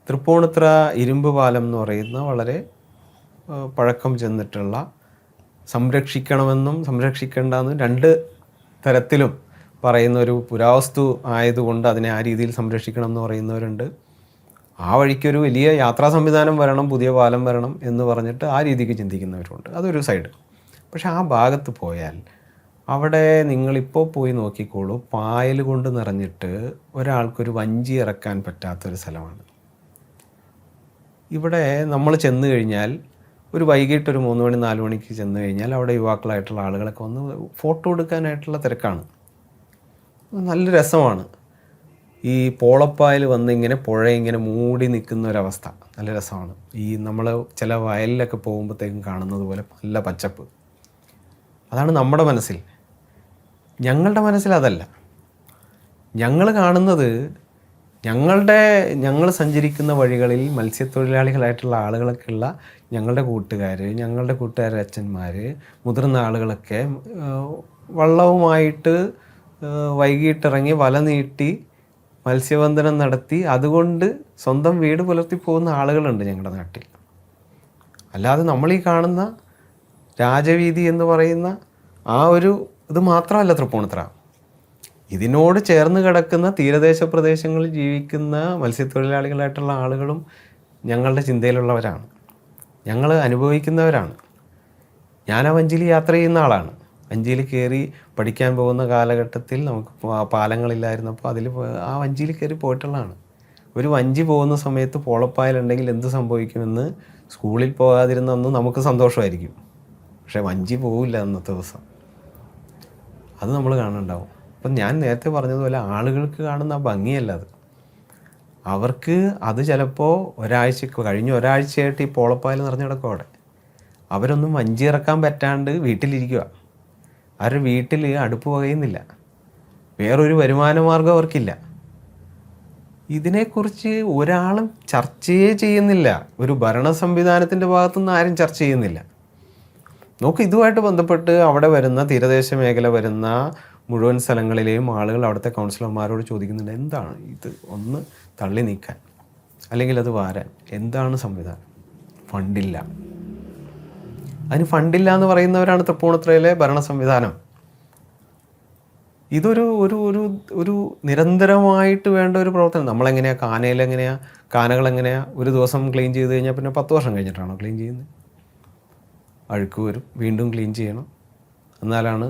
തൃപ്പൂണിത്തുറ ഇരുമ്പ് പാലം എന്ന് പറയുന്ന വളരെ പഴക്കം ചെന്നിട്ടുള്ള, സംരക്ഷിക്കണമെന്നും സംരക്ഷിക്കേണ്ടെന്നും രണ്ട് തരത്തിലും പറയുന്ന ഒരു പുരാവസ്തു ആയതുകൊണ്ട് അതിനെ ആ രീതിയിൽ സംരക്ഷിക്കണം എന്ന് പറയുന്നവരുണ്ട്. ആ വഴിക്കൊരു വലിയ യാത്രാ സംവിധാനം വരണം, പുതിയ പാലം വരണം എന്ന് പറഞ്ഞിട്ട് ആ രീതിക്ക് ചിന്തിക്കുന്നവരുണ്ട്. അതൊരു സൈഡ്. പക്ഷെ ആ ഭാഗത്ത് പോയാൽ അവിടെ നിങ്ങളിപ്പോൾ പോയി നോക്കിക്കോളൂ, പായൽ കൊണ്ട് നിറഞ്ഞിട്ട് ഒരാൾക്കൊരു വഞ്ചി ഇറക്കാൻ പറ്റാത്തൊരു സ്ഥലമാണ്. ഇവിടെ നമ്മൾ ചെന്ന് കഴിഞ്ഞാൽ ഒരു വൈകിട്ട് ഒരു 3 മണി 4 മണിക്ക് ചെന്ന് കഴിഞ്ഞാൽ അവിടെ യുവാക്കളായിട്ടുള്ള ആളുകളൊക്കെ വന്ന് ഫോട്ടോ എടുക്കാനായിട്ടുള്ള തിരക്കാണ്. നല്ല രസമാണ്. ഈ പോളപ്പായൽ വന്ന് ഇങ്ങനെ പുഴ ഇങ്ങനെ മൂടി നിൽക്കുന്ന ഒരവസ്ഥ നല്ല രസമാണ്. ഈ നമ്മൾ ചില വയലിലൊക്കെ പോകുമ്പോഴത്തേക്കും കാണുന്നത് പോലെ നല്ല പച്ചപ്പ്. അതാണ് നമ്മുടെ മനസ്സിൽ. ഞങ്ങളുടെ മനസ്സിൽ അതല്ല. ഞങ്ങൾ കാണുന്നത് ഞങ്ങൾ സഞ്ചരിക്കുന്ന വഴികളിൽ മത്സ്യത്തൊഴിലാളികളായിട്ടുള്ള ആളുകളൊക്കെയുള്ള ഞങ്ങളുടെ കൂട്ടുകാർ, ഞങ്ങളുടെ കൂട്ടുകാരുടെ അച്ഛന്മാർ, മുതിർന്ന ആളുകളൊക്കെ വള്ളവുമായിട്ട് വൈകിട്ടിറങ്ങി വല നീട്ടി മത്സ്യബന്ധനം നടത്തി അതുകൊണ്ട് സ്വന്തം വീട് പുലർത്തി പോകുന്ന ആളുകളുണ്ട് ഞങ്ങളുടെ നാട്ടിൽ. അല്ലാതെ നമ്മളീ കാണുന്ന രാജവീതി എന്ന് പറയുന്ന ആ ഒരു ഇത് മാത്രമല്ല തൃപ്പൂണിത്തുറ. ഇതിനോട് ചേർന്ന് കിടക്കുന്ന തീരദേശ പ്രദേശങ്ങളിൽ ജീവിക്കുന്ന മത്സ്യത്തൊഴിലാളികളായിട്ടുള്ള ആളുകളും ഞങ്ങളുടെ ചിന്തയിലുള്ളവരാണ്, ഞങ്ങൾ അനുഭവിക്കുന്നവരാണ്. ഞാൻ ആ വഞ്ചിയിൽ യാത്ര ചെയ്യുന്ന ആളാണ്. വഞ്ചിയിൽ കയറി പഠിക്കാൻ പോകുന്ന കാലഘട്ടത്തിൽ നമുക്ക് പാലങ്ങളില്ലായിരുന്നപ്പോൾ അതിൽ ആ വഞ്ചിയിൽ കയറി പോയിട്ടുള്ളതാണ്. ഒരു വഞ്ചി പോകുന്ന സമയത്ത് പോളപ്പായലുണ്ടെങ്കിൽ എന്ത് സംഭവിക്കുമെന്ന് സ്കൂളിൽ പോകാതിരുന്ന അന്ന് നമുക്ക് സന്തോഷമായിരിക്കും. പക്ഷേ വഞ്ചി പോവില്ല അന്നത്തെ ദിവസം. അത് നമ്മൾ കാണുന്നുണ്ടാവും. അപ്പം ഞാൻ നേരത്തെ പറഞ്ഞതുപോലെ ആളുകൾക്ക് കാണുന്ന ആ ഭംഗിയല്ല അത്. അവർക്ക് അത് ചിലപ്പോൾ കഴിഞ്ഞ ഒരാഴ്ചയായിട്ട് ഈ പോളപ്പായൽ നിറഞ്ഞു കിടക്കും അവിടെ. അവരൊന്നും വഞ്ചി ഇറക്കാൻ പറ്റാണ്ട് വീട്ടിലിരിക്കുക. അവരുടെ വീട്ടിൽ അടുപ്പ് പുകയുന്നില്ല, വേറൊരു വരുമാന മാർഗം അവർക്കില്ല. ഇതിനെക്കുറിച്ച് ഒരാളും ചർച്ചയേ ചെയ്യുന്നില്ല. ഒരു ഭരണ സംവിധാനത്തിൻ്റെ ഭാഗത്തുനിന്ന് ആരും ചർച്ച ചെയ്യുന്നില്ല. നോക്ക്, ഇതുമായിട്ട് ബന്ധപ്പെട്ട് അവിടെ വരുന്ന തീരദേശ മേഖല വരുന്ന മുഴുവൻ സ്ഥലങ്ങളിലെയും ആളുകൾ അവിടുത്തെ കൗൺസിലർമാരോട് ചോദിക്കുന്നുണ്ട്, എന്താണ് ഇത് ഒന്ന് തള്ളി നീക്കാൻ അല്ലെങ്കിൽ അത് വാരാൻ എന്താണ് സംവിധാനം? ഫണ്ടില്ല. അതിന് ഫണ്ടില്ല എന്ന് പറയുന്നവരാണ് തൃപ്പൂണിത്തുറയിലെ ഭരണ സംവിധാനം. ഇതൊരു ഒരു ഒരു ഒരു നിരന്തരമായിട്ട് വേണ്ട ഒരു പ്രവർത്തനം. നമ്മളെങ്ങനെയാണ് കാനകളെങ്ങനെയാണ് ഒരു ദിവസം ക്ലീൻ ചെയ്ത് കഴിഞ്ഞാൽ പിന്നെ 10 വർഷം കഴിഞ്ഞിട്ടാണോ ക്ലീൻ ചെയ്യുന്നത്? അഴുക്ക് വരും, വീണ്ടും ക്ലീൻ ചെയ്യണം, എന്നാലാണ്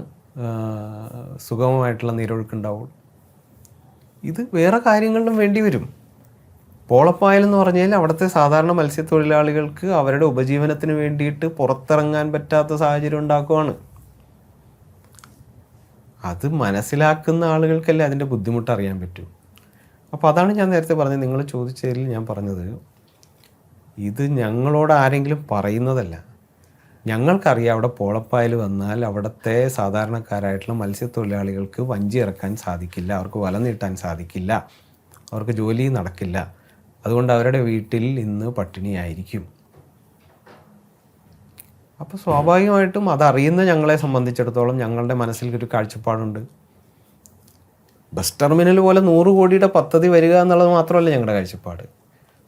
സുഗമമായിട്ടുള്ള നീരൊഴുക്കുണ്ടാവുള്ളൂ. ഇത് വേറെ കാര്യങ്ങളിലും വേണ്ടി വരും. പോളപ്പായൽ എന്ന് പറഞ്ഞാൽ അവിടുത്തെ സാധാരണ മത്സ്യത്തൊഴിലാളികൾക്ക് അവരുടെ ഉപജീവനത്തിന് വേണ്ടിയിട്ട് പുറത്തിറങ്ങാൻ പറ്റാത്ത സാഹചര്യം ഉണ്ടാക്കുവാണ്. അത് മനസ്സിലാക്കുന്ന ആളുകൾക്കല്ലേ അതിൻ്റെ ബുദ്ധിമുട്ട് അറിയാൻ പറ്റൂ. അപ്പോൾ അതാണ് ഞാൻ നേരത്തെ പറഞ്ഞത്, നിങ്ങൾ ചോദിച്ചതിൽ ഞാൻ പറഞ്ഞത്, ഇത് ഞങ്ങളോട് ആരെങ്കിലും പറയുന്നതല്ല. ഞങ്ങൾക്കറിയാം അവിടെ പോളപ്പായൽ വന്നാൽ അവിടുത്തെ സാധാരണക്കാരായിട്ടുള്ള മത്സ്യത്തൊഴിലാളികൾക്ക് വഞ്ചി ഇറക്കാൻ സാധിക്കില്ല, അവർക്ക് വല നീട്ടാൻ സാധിക്കില്ല, അവർക്ക് ജോലി നടക്കില്ല. അതുകൊണ്ട് അവരുടെ വീട്ടിൽ ഇന്ന് പട്ടിണിയായിരിക്കും. അപ്പോൾ സ്വാഭാവികമായിട്ടും അതറിയുന്ന ഞങ്ങളെ സംബന്ധിച്ചിടത്തോളം ഞങ്ങളുടെ മനസ്സിൽ ഒരു കാഴ്ചപ്പാടുണ്ട്. ബസ് ടെർമിനൽ പോലെ 100 കോടിയുടെ പദ്ധതി വരിക എന്നുള്ളത് മാത്രമല്ല ഞങ്ങളുടെ കാഴ്ചപ്പാട്.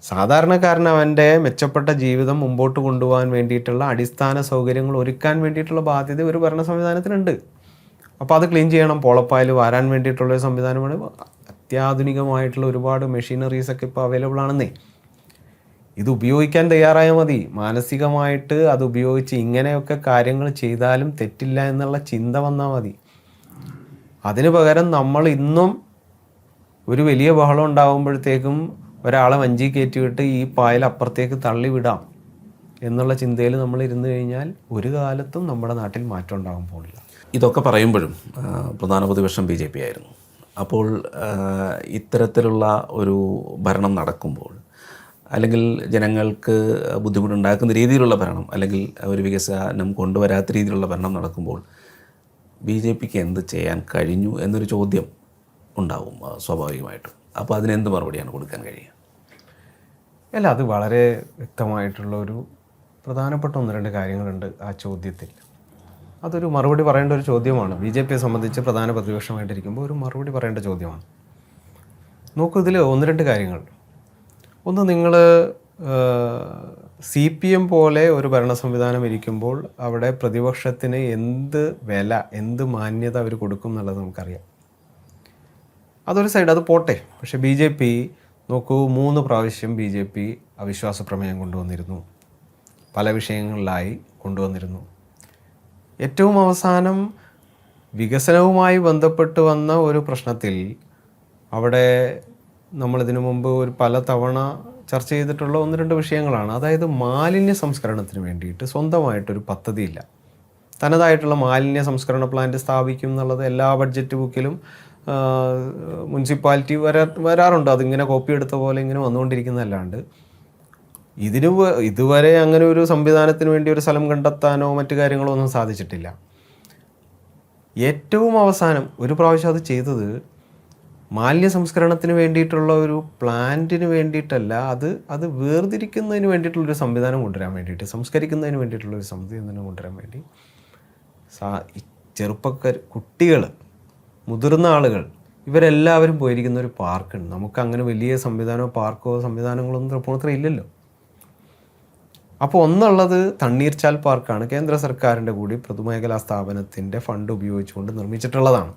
സാധാരണക്കാരൻ അവൻ്റെ മെച്ചപ്പെട്ട ജീവിതം മുമ്പോട്ട് കൊണ്ടുപോകാൻ വേണ്ടിയിട്ടുള്ള അടിസ്ഥാന സൗകര്യങ്ങൾ ഒരുക്കാൻ വേണ്ടിയിട്ടുള്ള ബാധ്യത ഒരു ഭരണ സംവിധാനത്തിനുണ്ട്. അപ്പോൾ അത് ക്ലീൻ ചെയ്യണം. പോളപ്പായൽ വാരാൻ വേണ്ടിയിട്ടുള്ളൊരു സംവിധാനമാണ്. അത്യാധുനികമായിട്ടുള്ള ഒരുപാട് മെഷീനറീസൊക്കെ ഇപ്പോൾ അവൈലബിൾ ആണെന്നേ. ഇത് ഉപയോഗിക്കാൻ തയ്യാറായാൽ മതി. മാനസികമായിട്ട് അത് ഉപയോഗിച്ച് ഇങ്ങനെയൊക്കെ കാര്യങ്ങൾ ചെയ്താലും തെറ്റില്ല എന്നുള്ള ചിന്ത വന്നാൽ മതി. അതിന് പകരം നമ്മൾ ഇന്നും ഒരു വലിയ ബഹളം ഉണ്ടാകുമ്പോഴത്തേക്കും ഒരാളെ വഞ്ചി കയറ്റിവിട്ട് ഈ പായൽ അപ്പുറത്തേക്ക് തള്ളിവിടാം എന്നുള്ള ചിന്തയിൽ നമ്മൾ ഇരുന്ന് കഴിഞ്ഞാൽ ഒരു കാലത്തും നമ്മുടെ നാട്ടിൽ മാറ്റം ഉണ്ടാകാൻ പോകുന്നില്ല. ഇതൊക്കെ പറയുമ്പോഴും പ്രധാന പ്രതിപക്ഷം BJP ആയിരുന്നു. അപ്പോൾ ഇത്തരത്തിലുള്ള ഒരു ഭരണം നടക്കുമ്പോൾ, അല്ലെങ്കിൽ ജനങ്ങൾക്ക് ബുദ്ധിമുട്ടുണ്ടാക്കുന്ന രീതിയിലുള്ള ഭരണം, അല്ലെങ്കിൽ ഒരു വികസനം കൊണ്ടുവരാത്ത രീതിയിലുള്ള ഭരണം നടക്കുമ്പോൾ BJPക്ക് എന്ത് ചെയ്യാൻ കഴിഞ്ഞു എന്നൊരു ചോദ്യം ഉണ്ടാവും സ്വാഭാവികമായിട്ടും. അപ്പോൾ അതിനെന്ത് മറുപടിയാണ് കൊടുക്കാൻ കഴിയുക? അല്ല, അത് വളരെ വ്യക്തമായിട്ടുള്ള ഒരു പ്രധാനപ്പെട്ട 1-2 കാര്യങ്ങളുണ്ട് ആ ചോദ്യത്തിൽ. അതൊരു മറുപടി പറയേണ്ട ഒരു ചോദ്യമാണ്. BJPയെ സംബന്ധിച്ച് പ്രധാന പ്രതിപക്ഷമായിട്ടിരിക്കുമ്പോൾ ഒരു മറുപടി പറയേണ്ട ചോദ്യമാണ്. നോക്കൂ, ഇതിൽ 1-2 കാര്യങ്ങൾ. ഒന്ന്, നിങ്ങൾ CPM പോലെ ഒരു ഭരണ സംവിധാനം ഇരിക്കുമ്പോൾ അവിടെ പ്രതിപക്ഷത്തിന് എന്ത് വില, എന്ത് മാന്യത അവർ കൊടുക്കും എന്നുള്ളത് നമുക്കറിയാം. അതൊരു സൈഡ്, അത് പോട്ടെ. പക്ഷേ BJP നോക്കൂ, 3 പ്രാവശ്യം BJP അവിശ്വാസ പ്രമേയം കൊണ്ടുവന്നിരുന്നു, പല വിഷയങ്ങളിലായി കൊണ്ടുവന്നിരുന്നു. ഏറ്റവും അവസാനം വികസനവുമായി ബന്ധപ്പെട്ട് വന്ന ഒരു പ്രശ്നത്തിൽ അവിടെ നമ്മളിതിനു മുമ്പ് പല തവണ ചർച്ച ചെയ്തിട്ടുള്ള 1-2 വിഷയങ്ങളാണ്. അതായത് മാലിന്യ സംസ്കരണത്തിന് വേണ്ടിയിട്ട് സ്വന്തമായിട്ടൊരു പദ്ധതിയില്ല. തനതായിട്ടുള്ള മാലിന്യ സംസ്കരണ പ്ലാന്റ് സ്ഥാപിക്കും എന്നുള്ളത് എല്ലാ ബഡ്ജറ്റ് ബുക്കിലും മുനിസിപ്പാലിറ്റി വരാറുണ്ട്. അതിങ്ങനെ കോപ്പി എടുത്ത പോലെ ഇങ്ങനെ വന്നുകൊണ്ടിരിക്കുന്നതല്ലാണ്ട് ഇതുവരെ അങ്ങനെ ഒരു സംവിധാനത്തിന് വേണ്ടി ഒരു സ്ഥലം കണ്ടെത്താനോ മറ്റു കാര്യങ്ങളോ ഒന്നും സാധിച്ചിട്ടില്ല. ഏറ്റവും അവസാനം ഒരു പ്രാവശ്യം അത് ചെയ്തത് മാലിന്യ സംസ്കരണത്തിന് വേണ്ടിയിട്ടുള്ള ഒരു പ്ലാന്റിന് വേണ്ടിയിട്ടല്ല, അത് വേർതിരിക്കുന്നതിന് വേണ്ടിയിട്ടുള്ളൊരു സംവിധാനം കൊണ്ടുവരാൻ വേണ്ടിയിട്ട്, സംസ്കരിക്കുന്നതിന് വേണ്ടിയിട്ടുള്ളൊരു സംവിധാനം കൊണ്ടുവരാൻ വേണ്ടി ചെറുപ്പക്കാർ, കുട്ടികൾ, മുതിർന്ന ആളുകൾ, ഇവരെല്ലാവരും പോയിരിക്കുന്ന ഒരു പാർക്കുണ്ട്. നമുക്കങ്ങനെ വലിയ സംവിധാനമോ പാർക്കോ സംവിധാനങ്ങളൊന്നും തൃപ്പൂണിത്തുറ ഇല്ലല്ലോ. അപ്പോൾ ഒന്നുള്ളത് തണ്ണീർച്ചാൽ പാർക്കാണ്. കേന്ദ്ര സർക്കാരിൻ്റെ കൂടി പൊതുമേഖലാ സ്ഥാപനത്തിൻ്റെ ഫണ്ട് ഉപയോഗിച്ചുകൊണ്ട് നിർമ്മിച്ചിട്ടുള്ളതാണ്.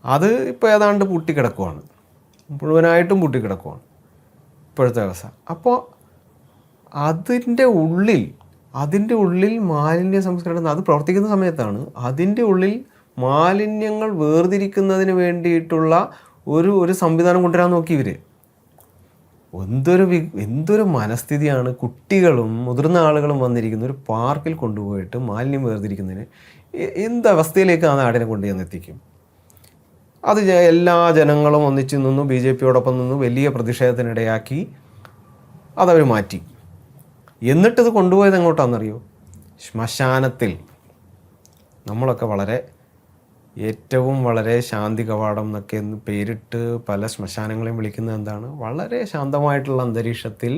അത് ഇപ്പോൾ ഏതാണ്ട് പൂട്ടിക്കിടക്കുവാണ്, മുഴുവനായിട്ടും പൂട്ടിക്കിടക്കുവാണ് ഇപ്പോഴത്തെ അവസ്ഥ. അപ്പോൾ അതിൻ്റെ ഉള്ളിൽ മാലിന്യ സംസ്കരണം അത് പ്രവർത്തിക്കുന്ന സമയത്താണ് അതിൻ്റെ ഉള്ളിൽ മാലിന്യങ്ങൾ വേർതിരിക്കുന്നതിന് വേണ്ടിയിട്ടുള്ള ഒരു സംവിധാനം കൊണ്ടുവരാൻ നോക്കി ഇവർ. എന്തൊരു മനസ്ഥിതിയാണ്. കുട്ടികളും മുതിർന്ന ആളുകളും വന്നിരിക്കുന്ന ഒരു പാർക്കിൽ കൊണ്ടുപോയിട്ട് മാലിന്യം വേർതിരിക്കുന്നതിന് എന്തവസ്ഥയിലേക്ക് ആ നാടിനെ കൊണ്ടുചെന്നെത്തിക്കും. അത് എല്ലാ ജനങ്ങളും ഒന്നിച്ചു നിന്നു, BJPയോടൊപ്പം നിന്നു, വലിയ പ്രതിഷേധത്തിനിടയാക്കി അതവർ മാറ്റി. എന്നിട്ടിത് കൊണ്ടുപോയത് എങ്ങോട്ടാണെന്നറിയോ? ശ്മശാനത്തിൽ. നമ്മളൊക്കെ ഏറ്റവും വളരെ ശാന്തി കവാടം എന്നൊക്കെ പേരിട്ട് പല ശ്മശാനങ്ങളെയും വിളിക്കുന്നത് എന്താണ്? വളരെ ശാന്തമായിട്ടുള്ള അന്തരീക്ഷത്തിൽ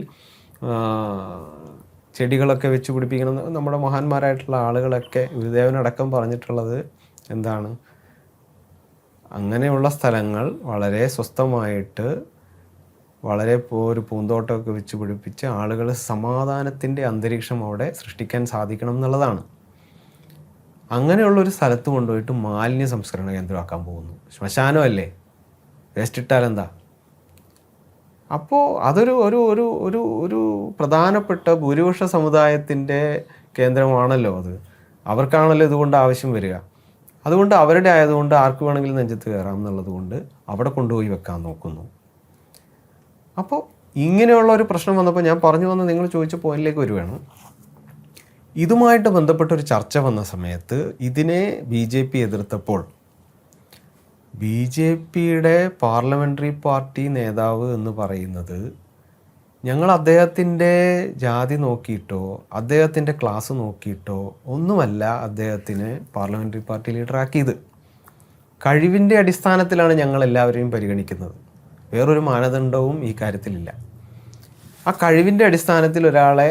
ചെടികളൊക്കെ വെച്ച് പിടിപ്പിക്കണം. നമ്മുടെ മഹാന്മാരായിട്ടുള്ള ആളുകളൊക്കെ ഗുരുദേവനടക്കം പറഞ്ഞിട്ടുള്ളത് എന്താണ്? അങ്ങനെയുള്ള സ്ഥലങ്ങൾ വളരെ സ്വസ്ഥമായിട്ട് വളരെ ഒരു പൂന്തോട്ടമൊക്കെ വെച്ച് പിടിപ്പിച്ച് ആളുകൾ സമാധാനത്തിൻ്റെ അന്തരീക്ഷം അവിടെ സൃഷ്ടിക്കാൻ സാധിക്കണം എന്നുള്ളതാണ്. അങ്ങനെയുള്ളൊരു സ്ഥലത്ത് കൊണ്ടുപോയിട്ട് മാലിന്യ സംസ്കരണ കേന്ദ്രമാക്കാൻ പോകുന്നു. ശ്മശാനമല്ലേ, വേസ്റ്റ് ഇട്ടാലെന്താ? അപ്പോൾ അതൊരു ഒരു ഒരു ഒരു ഒരു പ്രധാനപ്പെട്ട ഭൂരിപക്ഷ സമുദായത്തിൻ്റെ കേന്ദ്രമാണല്ലോ അത്. അവർക്കാണല്ലോ ഇതുകൊണ്ട് ആവശ്യം വരിക. അതുകൊണ്ട് അവരുടെ ആയതുകൊണ്ട് ആർക്ക് വേണമെങ്കിലും നെഞ്ചത്ത് കയറാം എന്നുള്ളത് കൊണ്ട് അവിടെ കൊണ്ടുപോയി വെക്കാൻ നോക്കുന്നു. അപ്പോൾ ഇങ്ങനെയുള്ള ഒരു പ്രശ്നം വന്നപ്പോൾ ഞാൻ പറഞ്ഞു വന്ന് നിങ്ങൾ ചോദിച്ച പോയിന്റിലേക്ക് വരുവാണ്. ഇതുമായിട്ട് ബന്ധപ്പെട്ടൊരു ചർച്ച വന്ന സമയത്ത് ഇതിനെ BJP എതിർത്തപ്പോൾ BJPയുടെ പാർലമെൻ്ററി പാർട്ടി നേതാവ് എന്ന് പറയുന്നത് ഞങ്ങൾ അദ്ദേഹത്തിൻ്റെ ജാതി നോക്കിയിട്ടോ അദ്ദേഹത്തിൻ്റെ ക്ലാസ് നോക്കിയിട്ടോ ഒന്നുമല്ല അദ്ദേഹത്തിനെ പാർലമെൻ്ററി പാർട്ടി ലീഡറാക്കിയത്. കഴിവിൻ്റെ അടിസ്ഥാനത്തിലാണ് ഞങ്ങൾ എല്ലാവരെയും പരിഗണിക്കുന്നത്. വേറൊരു മാനദണ്ഡവും ഈ കാര്യത്തിലില്ല. ആ കഴിവിൻ്റെ അടിസ്ഥാനത്തിൽ ഒരാളെ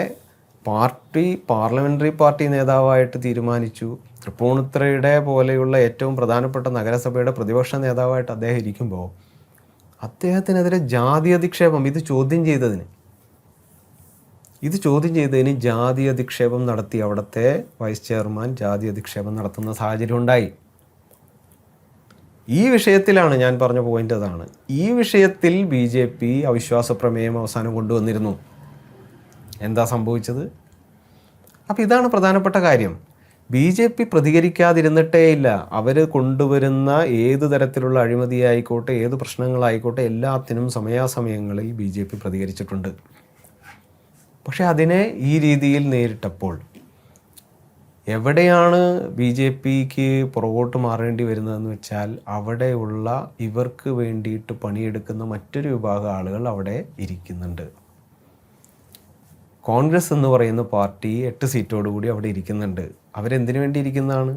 പാർലമെൻ്ററി പാർട്ടി നേതാവായിട്ട് തീരുമാനിച്ചു. തൃപ്പൂണിത്തുറയുടെ പോലെയുള്ള ഏറ്റവും പ്രധാനപ്പെട്ട നഗരസഭയുടെ പ്രതിപക്ഷ നേതാവായിട്ട് അദ്ദേഹം ഇരിക്കുമ്പോൾ അദ്ദേഹത്തിനെതിരെ ജാതി അധിക്ഷേപം ഇത് ചോദ്യം ചെയ്തതിന് ജാതി അധിക്ഷേപം നടത്തി അവിടുത്തെ വൈസ് ചെയർമാൻ ജാതി അധിക്ഷേപം നടത്തുന്ന സാഹചര്യം ഉണ്ടായി. ഈ വിഷയത്തിലാണ് ഞാൻ പറഞ്ഞ പോയിന്റ് അതാണ്. ഈ വിഷയത്തിൽ BJP അവിശ്വാസ പ്രമേയം അവസാനം കൊണ്ടുവന്നിരുന്നു. എന്താ സംഭവിച്ചത്? അപ്പോൾ ഇതാണ് പ്രധാനപ്പെട്ട കാര്യം. BJP പ്രതികരിക്കാതിരുന്നിട്ടേയില്ല. അവർ കൊണ്ടുവരുന്ന ഏത് തരത്തിലുള്ള അഴിമതിയായിക്കോട്ടെ ഏത് പ്രശ്നങ്ങളായിക്കോട്ടെ എല്ലാത്തിനും സമയാസമയങ്ങളിൽ BJP പ്രതികരിച്ചിട്ടുണ്ട്. പക്ഷെ അതിനെ ഈ രീതിയിൽ നേരിട്ടപ്പോൾ എവിടെയാണ് BJPക്ക് പുറകോട്ട് മാറേണ്ടി വരുന്നതെന്ന് വെച്ചാൽ അവിടെയുള്ള ഇവർക്ക് വേണ്ടിയിട്ട് പണിയെടുക്കുന്ന മറ്റൊരു വിഭാഗം ആളുകൾ അവിടെ ഇരിക്കുന്നുണ്ട്. കോൺഗ്രസ് എന്ന് പറയുന്ന പാർട്ടി 8 സീറ്റോടുകൂടി അവിടെ ഇരിക്കുന്നുണ്ട്. അവരെന്തിനു വേണ്ടി ഇരിക്കുന്നതാണ്?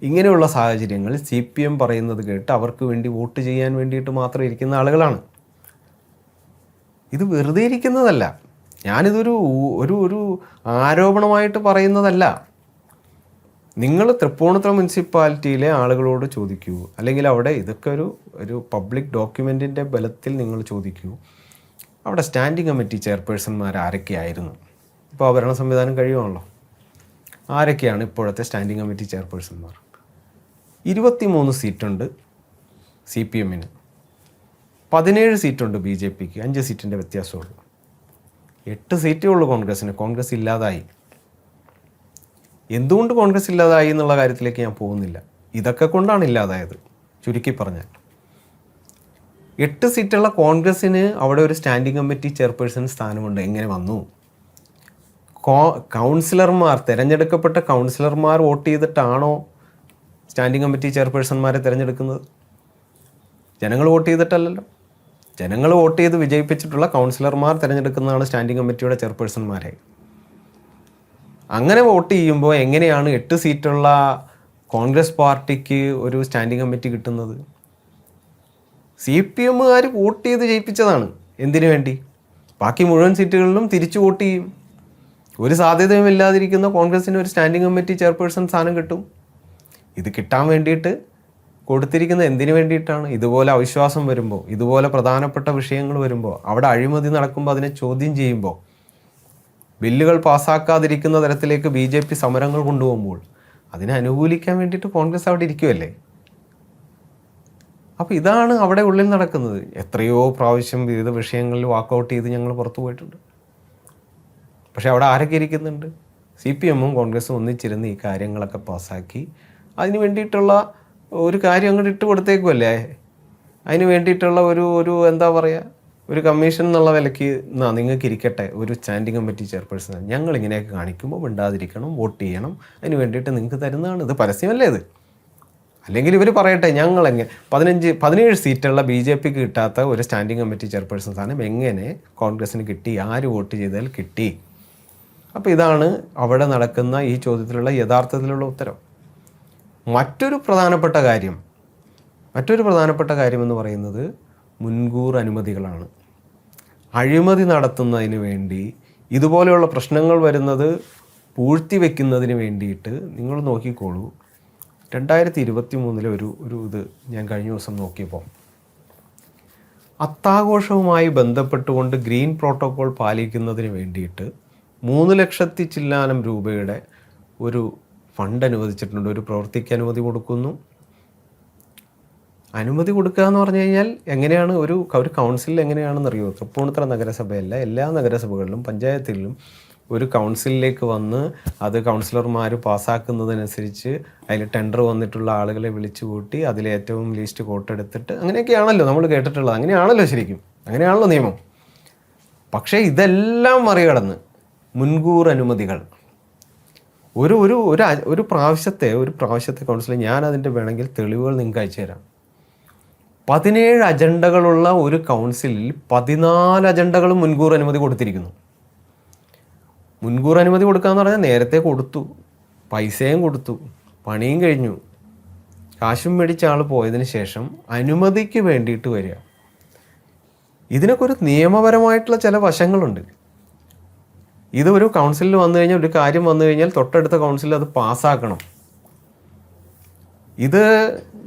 ഇങ്ങനെയുള്ള സാഹചര്യങ്ങളിൽ CPM പറയുന്നത് കേട്ട് അവർക്ക് വേണ്ടി വോട്ട് ചെയ്യാൻ വേണ്ടിയിട്ട് മാത്രം ഇരിക്കുന്ന ആളുകളാണ്. ഇത് വെറുതെ ഇരിക്കുന്നതല്ല. ഞാനിതൊരു ഒരു ആരോപണമായിട്ട് പറയുന്നതല്ല. നിങ്ങൾ തൃപ്പൂണിത്തുറ മുനിസിപ്പാലിറ്റിയിലെ ആളുകളോട് ചോദിക്കൂ, അല്ലെങ്കിൽ അവിടെ ഇതൊക്കെ ഒരു പബ്ലിക് ഡോക്യുമെൻറ്റിൻ്റെ ബലത്തിൽ നിങ്ങൾ ചോദിക്കൂ, അവിടെ സ്റ്റാൻഡിംഗ് കമ്മിറ്റി ചെയർപേഴ്സൺമാർ ആരൊക്കെയായിരുന്നു? ഇപ്പോൾ ഭരണ സംവിധാനം കഴിയുവാണല്ലോ. ആരൊക്കെയാണ് ഇപ്പോഴത്തെ സ്റ്റാൻഡിംഗ് കമ്മിറ്റി ചെയർപേഴ്സൺമാർ? 23 സീറ്റുണ്ട് CPMന്, 17 സീറ്റുണ്ട് BJPക്ക്, 5 സീറ്റിൻ്റെ വ്യത്യാസമുള്ളൂ. 8 സീറ്റേ ഉള്ളൂ കോൺഗ്രസ്സിന്. കോൺഗ്രസ് ഇല്ലാതായി. എന്തുകൊണ്ട് കോൺഗ്രസ് ഇല്ലാതായി എന്നുള്ള കാര്യത്തിലേക്ക് ഞാൻ പോകുന്നില്ല. ഇതൊക്കെ കൊണ്ടാണ് ഇല്ലാതായത്. ചുരുക്കി പറഞ്ഞാൽ 8 സീറ്റുള്ള കോൺഗ്രസ്സിന് അവിടെ ഒരു സ്റ്റാൻഡിംഗ് കമ്മിറ്റി ചെയർപേഴ്സൺ സ്ഥാനമുണ്ട്. എങ്ങനെ വന്നു? കൗൺസിലർമാർ, തിരഞ്ഞെടുക്കപ്പെട്ട കൗൺസിലർമാർ വോട്ട് ചെയ്തിട്ടാണോ സ്റ്റാൻഡിംഗ് കമ്മിറ്റി ചെയർപേഴ്സൺമാരെ തിരഞ്ഞെടുക്കുന്നത്? ജനങ്ങൾ വോട്ട് ചെയ്തിട്ടല്ലല്ലോ. ജനങ്ങൾ വോട്ട് ചെയ്ത് വിജയിപ്പിച്ചിട്ടുള്ള കൗൺസിലർമാർ തിരഞ്ഞെടുക്കുന്നതാണ് സ്റ്റാൻഡിംഗ് കമ്മിറ്റിയുടെ ചെയർപേഴ്സൺമാരെ. അങ്ങനെ വോട്ട് ചെയ്യുമ്പോൾ എങ്ങനെയാണ് 8 സീറ്റുള്ള കോൺഗ്രസ് പാർട്ടിക്ക് ഒരു സ്റ്റാൻഡിംഗ് കമ്മിറ്റി കിട്ടുന്നത്? CPMകാർ വോട്ട് ചെയ്ത് ജയിപ്പിച്ചതാണ്. എന്തിനു വേണ്ടി? ബാക്കി മുഴുവൻ സീറ്റുകളിലും തിരിച്ചു വോട്ട് ചെയ്യും. ഒരു സാധ്യതയും ഇല്ലാതിരിക്കുന്ന കോൺഗ്രസിന് ഒരു സ്റ്റാൻഡിംഗ് കമ്മിറ്റി ചെയർപേഴ്സൺ സ്ഥാനം കിട്ടും. ഇത് കിട്ടാൻ വേണ്ടിയിട്ട് കൊടുത്തിരിക്കുന്നത് എന്തിനു വേണ്ടിയിട്ടാണ്? ഇതുപോലെ അവിശ്വാസം വരുമ്പോൾ, ഇതുപോലെ പ്രധാനപ്പെട്ട വിഷയങ്ങൾ വരുമ്പോൾ, അവിടെ അഴിമതി നടക്കുമ്പോൾ അതിനെ ചോദ്യം ചെയ്യുമ്പോൾ, ബില്ലുകൾ പാസ്സാക്കാതിരിക്കുന്ന തരത്തിലേക്ക് BJP സമരങ്ങൾ കൊണ്ടുപോകുമ്പോൾ അതിനെ അനുകൂലിക്കാൻ വേണ്ടിയിട്ട് കോൺഗ്രസ് അവിടെ ഇരിക്കുമല്ലേ. അപ്പോൾ ഇതാണ് അവിടെ ഉള്ളിൽ നടക്കുന്നത്. എത്രയോ പ്രാവശ്യം വിവിധ വിഷയങ്ങളിൽ വാക്കൗട്ട് ചെയ്ത് ഞങ്ങൾ പുറത്തു പോയിട്ടുണ്ട്. പക്ഷെ അവിടെ ആരൊക്കെ ഇരിക്കുന്നുണ്ട്? CPMും കോൺഗ്രസും ഒന്നിച്ചിരുന്ന് ഈ കാര്യങ്ങളൊക്കെ പാസ്സാക്കി അതിന് വേണ്ടിയിട്ടുള്ള ഒരു കാര്യം അങ്ങോട്ട് ഇട്ട് കൊടുത്തേക്കുമല്ലേ. അതിന് വേണ്ടിയിട്ടുള്ള ഒരു എന്താ പറയുക, ഒരു കമ്മീഷൻ എന്നുള്ള വിലയ്ക്ക് നിങ്ങൾക്ക് ഇരിക്കട്ടെ ഒരു സ്റ്റാൻഡിംഗ് കമ്മിറ്റി ചെയർപേഴ്സൺ. ഞങ്ങൾ ഇങ്ങനെയൊക്കെ കാണിക്കുമ്പോൾ മിണ്ടാതിരിക്കണം, വോട്ട് ചെയ്യണം, അതിന് വേണ്ടിയിട്ട് നിങ്ങൾക്ക് തരുന്നതാണ്. ഇത് പരസ്യമല്ലേ ഇത്? അല്ലെങ്കിൽ ഇവർ പറയട്ടെ ഞങ്ങളെങ്ങനെ 17 സീറ്റുള്ള BJPക്ക് കിട്ടാത്ത ഒരു സ്റ്റാൻഡിംഗ് കമ്മിറ്റി ചെയർപേഴ്സൺ സ്ഥാനം എങ്ങനെ കോൺഗ്രസ്സിന് കിട്ടി? ആര് വോട്ട് ചെയ്താൽ കിട്ടി? അപ്പോൾ ഇതാണ് അവിടെ നടക്കുന്ന ഈ ചോദ്യത്തിലുള്ള യഥാർത്ഥത്തിലുള്ള ഉത്തരം. മറ്റൊരു പ്രധാനപ്പെട്ട കാര്യം എന്ന് പറയുന്നത് മുൻകൂർ അനുമതികളാണ്. അഴിമതി നടത്തുന്നതിന് വേണ്ടി, ഇതുപോലെയുള്ള പ്രശ്നങ്ങൾ വരുന്നത് പൂഴ്ത്തിവെക്കുന്നതിന് വേണ്ടിയിട്ട് നിങ്ങൾ നോക്കിക്കോളൂ. 2023 ഒരു ഇത് ഞാൻ കഴിഞ്ഞ ദിവസം നോക്കിയപ്പോൾ അത്താഘോഷവുമായി ബന്ധപ്പെട്ടുകൊണ്ട് ഗ്രീൻ പ്രോട്ടോകോൾ പാലിക്കുന്നതിന് വേണ്ടിയിട്ട് 3 ലക്ഷത്തി ചില്ലാനം രൂപയുടെ ഒരു ഫണ്ട് അനുവദിച്ചിട്ടുണ്ട്. ഒരു പ്രവൃത്തിക്ക് അനുമതി കൊടുക്കുന്നു. അനുമതി കൊടുക്കുക എന്ന് പറഞ്ഞു കഴിഞ്ഞാൽ എങ്ങനെയാണ് ഒരു കൗൺസിലിൽ എങ്ങനെയാണെന്നറിയോ? തൃപ്പൂണിത്തുറ നഗരസഭയല്ല, എല്ലാ നഗരസഭകളിലും പഞ്ചായത്തുകളിലും ഒരു കൗൺസിലിലേക്ക് വന്ന് അത് കൗൺസിലർമാർ പാസ്സാക്കുന്നതനുസരിച്ച് അതിൽ ടെൻഡർ വന്നിട്ടുള്ള ആളുകളെ വിളിച്ചു കൂട്ടി അതിലേറ്റവും ലീസ്റ്റ് കോട്ടെടുത്തിട്ട് അങ്ങനെയൊക്കെയാണല്ലോ നമ്മൾ കേട്ടിട്ടുള്ളത്. അങ്ങനെയാണല്ലോ ശരിക്കും, അങ്ങനെയാണല്ലോ നിയമം. പക്ഷേ ഇതെല്ലാം മറികടന്ന് മുൻകൂർ അനുമതികൾ ഒരു ഒരു ഒരു അ- ഒരു പ്രാവശ്യത്തെ കൗൺസിലിൽ ഞാൻ അതിൻ്റെ വേണമെങ്കിൽ തെളിവുകൾ നിങ്ങൾക്ക് അയച്ചു തരാം. 17 അജണ്ടകളുള്ള ഒരു കൗൺസിലിൽ 14 അജണ്ടകളും മുൻകൂർ അനുമതി കൊടുത്തിരിക്കുന്നു. മുൻകൂർ അനുമതി കൊടുക്കാന്ന് പറഞ്ഞാൽ നേരത്തെ കൊടുത്തു, പൈസയും കൊടുത്തു, പണിയും കഴിഞ്ഞു, കാശും മേടിച്ച ആൾ പോയതിന് ശേഷം അനുമതിക്ക് വേണ്ടിയിട്ട് വരിക. ഇതിനൊക്കെ ഒരു നിയമപരമായിട്ടുള്ള ചില വശങ്ങളുണ്ട്. ഇത് ഒരു കൗൺസിലിൽ വന്നു കഴിഞ്ഞാൽ, ഒരു കാര്യം വന്നു കഴിഞ്ഞാൽ തൊട്ടടുത്ത കൗൺസിലിൽ അത് പാസ്സാക്കണം. ഇത്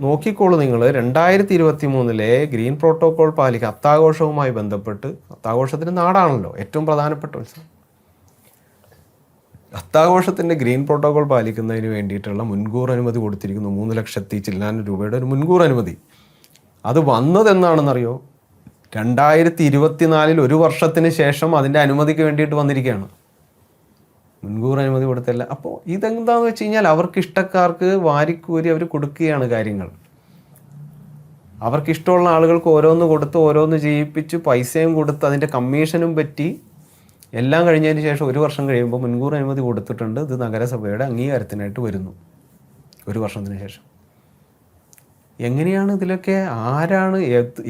നോക്കിക്കോളൂ നിങ്ങൾ. 2023 ഗ്രീൻ പ്രോട്ടോകോൾ പാലിക്കുക, അത്താഘോഷവുമായി ബന്ധപ്പെട്ട്, അത്താഘോഷത്തിൻ്റെ നാടാണല്ലോ ഏറ്റവും പ്രധാനപ്പെട്ട ഉത്സവം, അത്താഘോഷത്തിൻ്റെ ഗ്രീൻ പ്രോട്ടോകോൾ പാലിക്കുന്നതിന് വേണ്ടിയിട്ടുള്ള മുൻകൂർ അനുമതി കൊടുത്തിരിക്കുന്നു. 3 ലക്ഷത്തി ചില്ലാനം രൂപയുടെ ഒരു മുൻകൂർ അനുമതി. അത് വന്നതെന്നാണെന്നറിയോ? 2024 ഒരു വർഷത്തിന് ശേഷം അതിൻ്റെ അനുമതിക്ക് വേണ്ടിയിട്ട് വന്നിരിക്കുകയാണ്. മുൻകൂർ അനുമതി കൊടുത്തല്ല. അപ്പോൾ ഇതെന്താണെന്ന് വെച്ച് കഴിഞ്ഞാൽ അവർക്ക് ഇഷ്ടക്കാർക്ക് വാരിക്കൂരി അവർ കൊടുക്കുകയാണ് കാര്യങ്ങൾ. അവർക്കിഷ്ടമുള്ള ആളുകൾക്ക് ഓരോന്ന് കൊടുത്ത് ഓരോന്ന് ചെയ്യിപ്പിച്ച് പൈസയും കൊടുത്ത് അതിൻ്റെ കമ്മീഷനും പറ്റി എല്ലാം കഴിഞ്ഞതിന് ശേഷം ഒരു വർഷം കഴിയുമ്പോൾ മുൻകൂർ അനുമതി കൊടുത്തിട്ടുണ്ട്, ഇത് നഗരസഭയുടെ അംഗീകാരത്തിനായിട്ട് വരുന്നു ഒരു വർഷത്തിന് ശേഷം. എങ്ങനെയാണ് ഇതിലൊക്കെ? ആരാണ്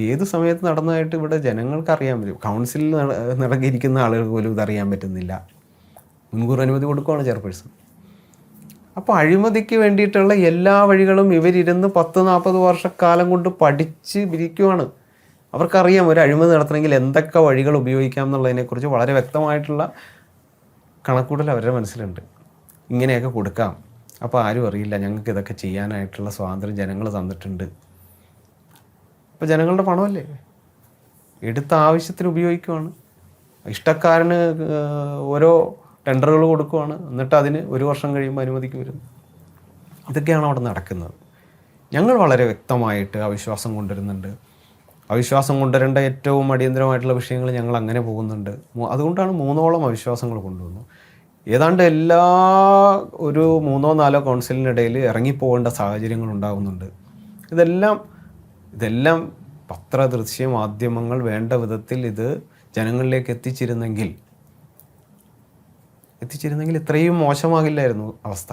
ഏത് സമയത്ത് നടന്നതായിട്ട് ഇവിടെ ജനങ്ങൾക്ക് അറിയാൻ പറ്റും? കൗൺസിലിൽ നടക്കിയിരിക്കുന്ന ആളുകൾക്ക് പോലും ഇതറിയാൻ പറ്റുന്നില്ല. മുൻകൂർ അനുമതി കൊടുക്കുകയാണ് ചെയർപേഴ്സൺ. അപ്പോൾ അഴിമതിക്ക് വേണ്ടിയിട്ടുള്ള എല്ലാ വഴികളും ഇവരിരുന്ന് 10-40 വർഷക്കാലം കൊണ്ട് പഠിച്ച് ഇരിക്കുവാണ്. അവർക്കറിയാം ഒരു അഴിമതി നടത്തണമെങ്കിൽ എന്തൊക്കെ വഴികൾ ഉപയോഗിക്കാം എന്നുള്ളതിനെക്കുറിച്ച് വളരെ വ്യക്തമായിട്ടുള്ള കണക്കൂട്ടൽ അവരുടെ മനസ്സിലുണ്ട്. ഇങ്ങനെയൊക്കെ കൊടുക്കാം, അപ്പോൾ ആരും അറിയില്ല, ഞങ്ങൾക്ക് ഇതൊക്കെ ചെയ്യാനായിട്ടുള്ള സ്വാതന്ത്ര്യം ജനങ്ങൾ തന്നിട്ടുണ്ട്. അപ്പോൾ ജനങ്ങളുടെ പണമല്ലേ, എടുത്ത ആവശ്യത്തിന് ഉപയോഗിക്കുവാണ്. ഇഷ്ടക്കാരന് ഓരോ ടെൻഡറുകൾ കൊടുക്കുവാണ്, എന്നിട്ട് അതിന് ഒരു വർഷം കഴിയുമ്പോൾ അനുമതിക്ക് വരുന്നു. ഇതൊക്കെയാണ് അവിടെ നടക്കുന്നത്. ഞങ്ങൾ വളരെ വ്യക്തമായിട്ട് അവിശ്വാസം കൊണ്ടുവരുന്നുണ്ട്. അവിശ്വാസം കൊണ്ടുവരേണ്ട ഏറ്റവും അടിയന്തരമായിട്ടുള്ള വിഷയങ്ങൾ ഞങ്ങൾ അങ്ങനെ പോകുന്നുണ്ട്. അതുകൊണ്ടാണ് 3ഓളം അവിശ്വാസങ്ങൾ കൊണ്ടുവന്നു. ഏതാണ്ട് എല്ലാ ഒരു 3-4 കൗൺസിലിനിടയിൽ ഇറങ്ങിപ്പോകേണ്ട സാഹചര്യങ്ങൾ ഉണ്ടാകുന്നുണ്ട്. ഇതെല്ലാം പത്ര ദൃശ്യ മാധ്യമങ്ങൾ വേണ്ട വിധത്തിൽ ഇത് ജനങ്ങളിലേക്ക് എത്തിച്ചിരുന്നെങ്കിൽ ഇത്രയും മോശമാകില്ലായിരുന്നു അവസ്ഥ.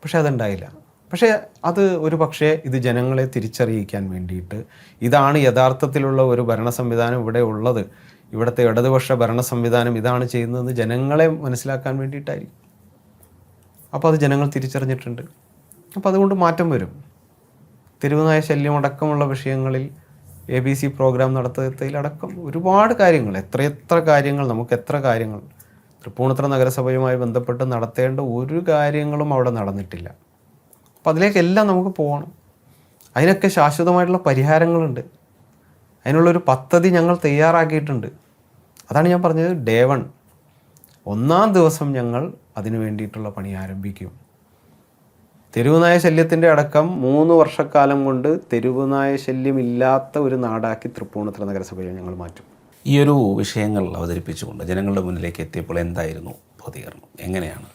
പക്ഷെ അതുണ്ടായില്ല. പക്ഷേ അത് ഒരു പക്ഷേ ഇത് ജനങ്ങളെ തിരിച്ചറിയിക്കാൻ വേണ്ടിയിട്ട്, ഇതാണ് യഥാർത്ഥത്തിലുള്ള ഒരു ഭരണ സംവിധാനം ഇവിടെ ഉള്ളത്, ഇവിടുത്തെ ഇടതുപക്ഷ ഭരണ സംവിധാനം ഇതാണ് ചെയ്യുന്നതെന്ന് ജനങ്ങളെ മനസ്സിലാക്കാൻ വേണ്ടിയിട്ടായിരിക്കും. അപ്പോൾ അത് ജനങ്ങൾ തിരിച്ചറിഞ്ഞിട്ടുണ്ട്. അപ്പോൾ അതുകൊണ്ട് മാറ്റം വരും. തെരുവുനായ ശല്യം അടക്കമുള്ള വിഷയങ്ങളിൽ ABC പ്രോഗ്രാം നടത്തുന്നതിലടക്കം ഒരുപാട് കാര്യങ്ങൾ, എത്ര കാര്യങ്ങൾ, നമുക്ക് എത്ര കാര്യങ്ങൾ തൃപ്പൂണിത്തുറ നഗരസഭയുമായി ബന്ധപ്പെട്ട് നടത്തേണ്ട ഒരു കാര്യങ്ങളും അവിടെ നടന്നിട്ടില്ല. അപ്പോൾ അതിലേക്കെല്ലാം നമുക്ക് പോകണം. അതിനൊക്കെ ശാശ്വതമായിട്ടുള്ള പരിഹാരങ്ങളുണ്ട്. അതിനുള്ളൊരു പദ്ധതി ഞങ്ങൾ തയ്യാറാക്കിയിട്ടുണ്ട്. അതാണ് ഞാൻ പറഞ്ഞത്, ഡേ 1 ഒന്നാം ദിവസം ഞങ്ങൾ അതിനു വേണ്ടിയിട്ടുള്ള പണി ആരംഭിക്കും. തെരുവുനായ ശല്യത്തിൻ്റെ അടക്കം 3 വർഷക്കാലം കൊണ്ട് തെരുവുനായ ശല്യമില്ലാത്ത ഒരു നാടാക്കി തൃപ്പൂണിത്തുറ നഗരസഭയെ ഞങ്ങൾ മാറ്റും. ഈ ഒരു വിഷയങ്ങൾ അവതരിപ്പിച്ചുകൊണ്ട് ജനങ്ങളുടെ മുന്നിലേക്ക് എത്തിയപ്പോൾ എന്തായിരുന്നു പ്രതികരണം? എങ്ങനെയാണ്?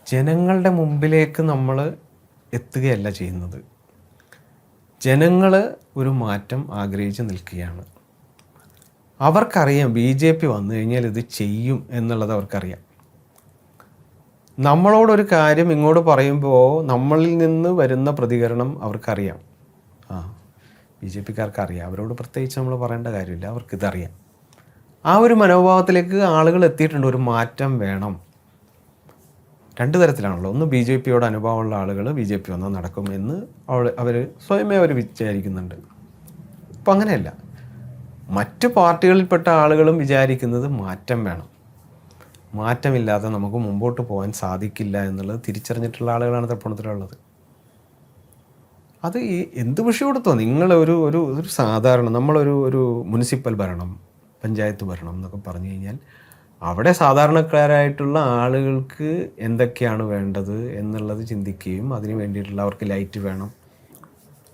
ജനങ്ങളുടെ മുമ്പിലേക്ക് നമ്മൾ എത്തുകയല്ല ചെയ്യുന്നത്. ജനങ്ങൾ ഒരു മാറ്റം ആഗ്രഹിച്ച് നിൽക്കുകയാണ്. അവർക്കറിയാം BJP വന്നു കഴിഞ്ഞാൽ ഇത് ചെയ്യും എന്നുള്ളത് അവർക്കറിയാം. നമ്മളോടൊരു കാര്യം ഇങ്ങോട്ട് പറയുമ്പോൾ നമ്മളിൽ നിന്ന് വരുന്ന പ്രതികരണം അവർക്കറിയാം. BJPക്കാർക്ക് അറിയാം, അവരോട് പ്രത്യേകിച്ച് നമ്മൾ പറയേണ്ട കാര്യമില്ല, അവർക്കിതറിയാം. ആ ഒരു മനോഭാവത്തിലേക്ക് ആളുകൾ എത്തിയിട്ടുണ്ട്. ഒരു മാറ്റം വേണം. 2 തരത്തിലാണല്ലോ. ഒന്ന് BJPയോട് അനുഭവമുള്ള ആളുകൾ BJP വന്നാൽ നടക്കും എന്ന് അവർ സ്വയമേ വിചാരിക്കുന്നുണ്ട്. അപ്പം അങ്ങനെയല്ല, മറ്റു പാർട്ടികളിൽപ്പെട്ട ആളുകളും വിചാരിക്കുന്നത് മാറ്റം വേണം, മാറ്റമില്ലാതെ നമുക്ക് മുമ്പോട്ട് പോകാൻ സാധിക്കില്ല എന്നുള്ളത് തിരിച്ചറിഞ്ഞിട്ടുള്ള ആളുകളാണ് തൃപ്പൂണിത്തുറയുള്ളത്. അത് എന്ത് വിഷയം എടുത്തോ, നിങ്ങൾ ഒരു സാധാരണ നമ്മളൊരു മുനിസിപ്പൽ ഭരണം, പഞ്ചായത്ത് ഭരണം എന്നൊക്കെ പറഞ്ഞു കഴിഞ്ഞാൽ അവിടെ സാധാരണക്കാരായിട്ടുള്ള ആളുകൾക്ക് എന്തൊക്കെയാണ് വേണ്ടത് എന്നുള്ളത് ചിന്തിക്കുകയും അതിന് വേണ്ടിയിട്ടുള്ള അവർക്ക് ലൈറ്റ് വേണം,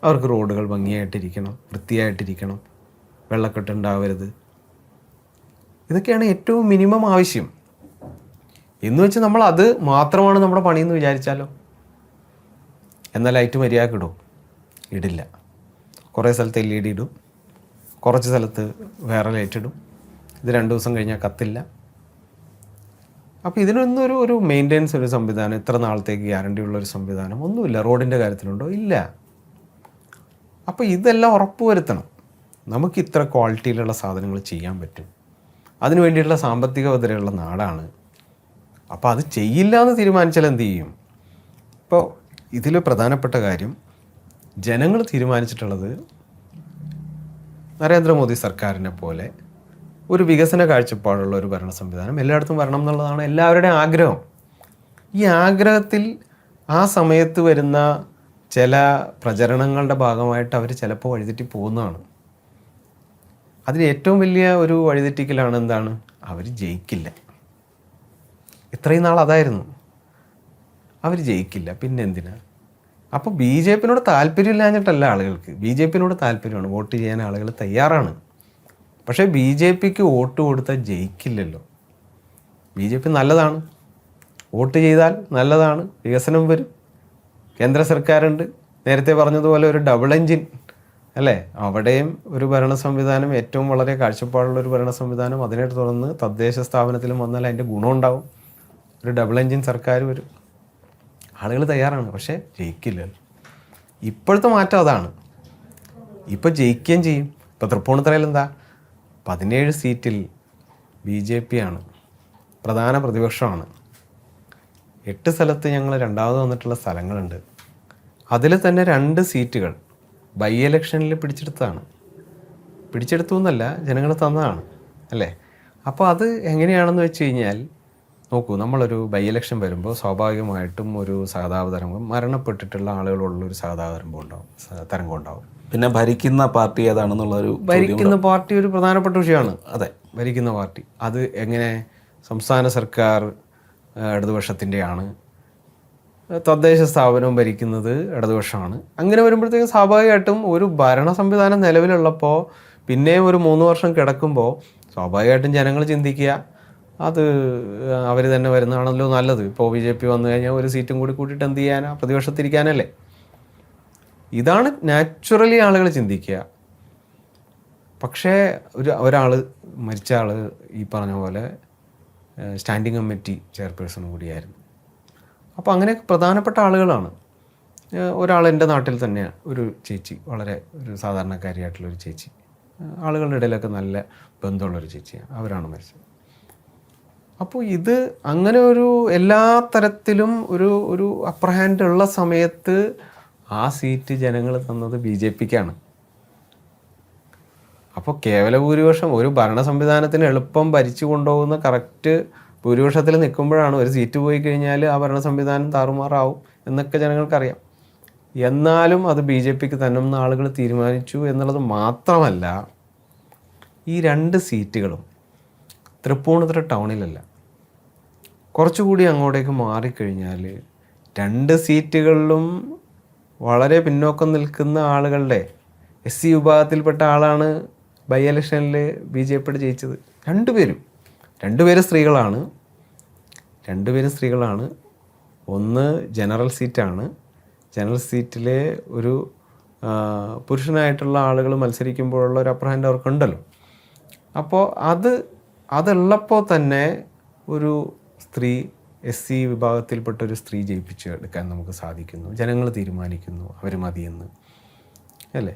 അവർക്ക് റോഡുകൾ ഭംഗിയായിട്ടിരിക്കണം, വൃത്തിയായിട്ടിരിക്കണം, വെള്ളക്കെട്ടുണ്ടാവരുത്, ഇതൊക്കെയാണ് ഏറ്റവും മിനിമം ആവശ്യം. എന്ന് വെച്ച് നമ്മൾ അത് മാത്രമാണ് നമ്മുടെ പണിയെന്ന് വിചാരിച്ചാലോ? എന്നാൽ ലൈറ്റ് മര്യാദക്ക് ഇടും? ഇടില്ല. കുറേ സ്ഥലത്ത് LED ഇടും, കുറച്ച് സ്ഥലത്ത് വേറെ ലൈറ്റ് ഇടും. ഇത് 2 ദിവസം കഴിഞ്ഞാൽ കത്തില്ല. അപ്പോൾ ഇതിനൊന്നും ഒരു മെയിൻ്റെനൻസ്, ഒരു സംവിധാനം, ഇത്ര നാളത്തേക്ക് ഗ്യാരണ്ടി ഉള്ളൊരു സംവിധാനം ഒന്നുമില്ല. റോഡിൻ്റെ കാര്യത്തിലുണ്ടോ? ഇല്ല. അപ്പോൾ ഇതെല്ലാം ഉറപ്പുവരുത്തണം. നമുക്ക് ഇത്ര ക്വാളിറ്റിയിലുള്ള സാധനങ്ങൾ ചെയ്യാൻ പറ്റും. അതിന് വേണ്ടിയിട്ടുള്ള സാമ്പത്തിക ഭദ്രതയുള്ള നാടാണ്. അപ്പോൾ അത് ചെയ്യില്ല എന്ന് തീരുമാനിച്ചാൽ എന്ത് ചെയ്യും? ഇപ്പോൾ ഇതിൽ പ്രധാനപ്പെട്ട കാര്യം, ജനങ്ങൾ തീരുമാനിച്ചിട്ടുള്ളത് നരേന്ദ്രമോദി സർക്കാരിനെ പോലെ ഒരു വികസന കാഴ്ചപ്പാടുള്ള ഒരു ഭരണ സംവിധാനം എല്ലായിടത്തും വരണം എന്നുള്ളതാണ് എല്ലാവരുടെയും ആഗ്രഹം. ഈ ആഗ്രഹത്തിൽ ആ സമയത്ത് വരുന്ന ചില പ്രചരണങ്ങളുടെ ഭാഗമായിട്ട് അവർ ചിലപ്പോൾ വഴിതെറ്റി പോകുന്നതാണ്. അതിൽ ഏറ്റവും വലിയ ഒരു വഴിതെറ്റിക്കലാണ് എന്താണ്? അവർ ജയിക്കില്ല. ഇത്രയും നാൾ അതായിരുന്നു, അവർ ജയിക്കില്ല, പിന്നെ എന്തിനാ? അപ്പോൾ ബി ജെ പിനോട് താല്പര്യമില്ലാഞ്ഞിട്ടല്ല ആളുകൾക്ക്, ബി ജെ പിനോട് താല്പര്യമാണ്, വോട്ട് ചെയ്യാൻ ആളുകൾ തയ്യാറാണ്. പക്ഷേ ബി ജെ പിക്ക് വോട്ട് കൊടുത്താൽ ജയിക്കില്ലല്ലോ. ബി ജെ പി നല്ലതാണ്, വോട്ട് ചെയ്താൽ നല്ലതാണ്, വികസനം വരും, കേന്ദ്ര സർക്കാരുണ്ട്, നേരത്തെ പറഞ്ഞതുപോലെ ഒരു ഡബിൾ എൻജിൻ അല്ലേ, അവിടെയും ഒരു ഭരണ സംവിധാനം, ഏറ്റവും വളരെ കാഴ്ചപ്പാടുള്ള ഒരു ഭരണ സംവിധാനം, അതിനെ തുടർന്ന് തദ്ദേശ സ്ഥാപനത്തിലും വന്നാൽ അതിൻ്റെ ഗുണമുണ്ടാവും. ഒരു ഡബിൾ എൻജിൻ സർക്കാർ വരും, ആളുകൾ തയ്യാറാണ്, പക്ഷേ ജയിക്കില്ലല്ലോ. ഇപ്പോഴത്തെ മാറ്റം അതാണ്. ഇപ്പോൾ ജയിക്കുകയും ചെയ്യും. ഇപ്പോൾ തൃപ്പൂണിത്തുറയിൽ എന്താ, 17 സീറ്റിൽ ബി ജെ പി ആണ് പ്രധാന പ്രതിപക്ഷമാണ്. 8 സ്ഥലത്ത് ഞങ്ങൾ രണ്ടാമത് വന്നിട്ടുള്ള സ്ഥലങ്ങളുണ്ട്. അതിൽ തന്നെ 2 സീറ്റുകൾ ബൈ ഇലക്ഷനിൽ പിടിച്ചെടുത്തതാണ്. പിടിച്ചെടുത്തു എന്നല്ല, ജനങ്ങൾ തന്നതാണ് അല്ലേ. അപ്പോൾ അത് എങ്ങനെയാണെന്ന് വെച്ച് കഴിഞ്ഞാൽ, നോക്കൂ, നമ്മളൊരു ബൈ ഇലക്ഷൻ വരുമ്പോൾ സ്വാഭാവികമായിട്ടും ഒരു സഹതാപ തരംഗം, മരണപ്പെട്ടിട്ടുള്ള ആളുകളുള്ളൊരു സഹതാപ തരംഗം ഉണ്ടാവും. പിന്നെ ഭരിക്കുന്ന പാർട്ടി ഏതാണെന്നുള്ളൊരു, ഭരിക്കുന്ന പാർട്ടി ഒരു പ്രധാനപ്പെട്ട വിഷയമാണ്. അതെ, ഭരിക്കുന്ന പാർട്ടി അത് എങ്ങനെ, സംസ്ഥാന സർക്കാർ ഇടതുപക്ഷത്തിൻ്റെയാണ്, തദ്ദേശ സ്ഥാപനം ഭരിക്കുന്നത് ഇടതുപക്ഷമാണ്. അങ്ങനെ വരുമ്പോഴത്തേക്കും സ്വാഭാവികമായിട്ടും ഒരു ഭരണ സംവിധാനം നിലവിലുള്ളപ്പോൾ പിന്നെയും ഒരു 3 വർഷം കിടക്കുമ്പോൾ സ്വാഭാവികമായിട്ടും ജനങ്ങൾ ചിന്തിക്കുക, അത് അവർ തന്നെ വരുന്നതാണല്ലോ നല്ലത്. ഇപ്പോൾ ബി ജെ പി വന്നു കഴിഞ്ഞാൽ ഒരു സീറ്റും കൂടി കൂട്ടിയിട്ട് എന്ത് ചെയ്യാനാ, പ്രതിപക്ഷത്തിരിക്കാനല്ലേ. ഇതാണ് നാച്ചുറലി ആളുകൾ ചിന്തിക്കുക. പക്ഷേ ഒരാൾ മരിച്ച ആൾ ഈ പറഞ്ഞ പോലെ സ്റ്റാൻഡിങ് കമ്മിറ്റി ചെയർപേഴ്സണും കൂടിയായിരുന്നു. അപ്പോൾ അങ്ങനെയൊക്കെ പ്രധാനപ്പെട്ട ആളുകളാണ്. ഒരാൾ എൻ്റെ നാട്ടിൽ തന്നെ ഒരു ചേച്ചി, വളരെ ഒരു സാധാരണക്കാരിയായിട്ടുള്ളൊരു ചേച്ചി, ആളുകളുടെ ഇടയിലൊക്കെ നല്ല ബന്ധമുള്ളൊരു ചേച്ചിയാണ്, അവരാണ് മരിച്ചത്. അപ്പോൾ ഇത് അങ്ങനെ ഒരു എല്ലാ തരത്തിലും ഒരു അപ്പർ ഹാൻഡ് ഉള്ള സമയത്ത് ആ സീറ്റ് ജനങ്ങൾ തന്നത് ബി ജെ പിക്കാണ്. അപ്പോൾ കേവല ഭൂരിപക്ഷം, ഒരു ഭരണ സംവിധാനത്തിന് എളുപ്പം ഭരിച്ചു കൊണ്ടുപോകുന്ന കറക്റ്റ് ഭൂരിപക്ഷത്തിൽ നിൽക്കുമ്പോഴാണ് ഒരു സീറ്റ് പോയി കഴിഞ്ഞാൽ ആ ഭരണ സംവിധാനം താറുമാറാവും എന്നൊക്കെ ജനങ്ങൾക്കറിയാം. എന്നാലും അത് ബി ജെ പിക്ക് തന്നെ ആളുകൾ തീരുമാനിച്ചു എന്നുള്ളത് മാത്രമല്ല, ഈ 2 സീറ്റുകളും തൃപ്പൂണിത്തുറ ടൗണിലല്ല, കുറച്ചുകൂടി അങ്ങോട്ടേക്ക് മാറിക്കഴിഞ്ഞാൽ 2 സീറ്റുകളിലും വളരെ പിന്നോക്കം നിൽക്കുന്ന ആളുകളുടെ SC വിഭാഗത്തിൽപ്പെട്ട ആളാണ് ബൈ ഇലക്ഷനിൽ ബി ജെ പിയുടെ ജയിച്ചത്. 2 പേരും സ്ത്രീകളാണ്. 2 പേരും സ്ത്രീകളാണ്. ഒന്ന് ജനറൽ സീറ്റാണ്. ജനറൽ സീറ്റിലെ ഒരു പുരുഷനായിട്ടുള്ള ആളുകൾ മത്സരിക്കുമ്പോഴുള്ള ഒരു അപ്പർ ഹാൻഡ് അവർക്കുണ്ടല്ലോ. അപ്പോൾ അതുള്ളപ്പോൾ തന്നെ ഒരു സ്ത്രീ, SC വിഭാഗത്തിൽപ്പെട്ട ഒരു സ്ത്രീ ജയിപ്പിച്ച് എടുക്കാൻ നമുക്ക് സാധിക്കുന്നു. ജനങ്ങൾ തീരുമാനിക്കുന്നു അവർ മതിയെന്ന് അല്ലേ.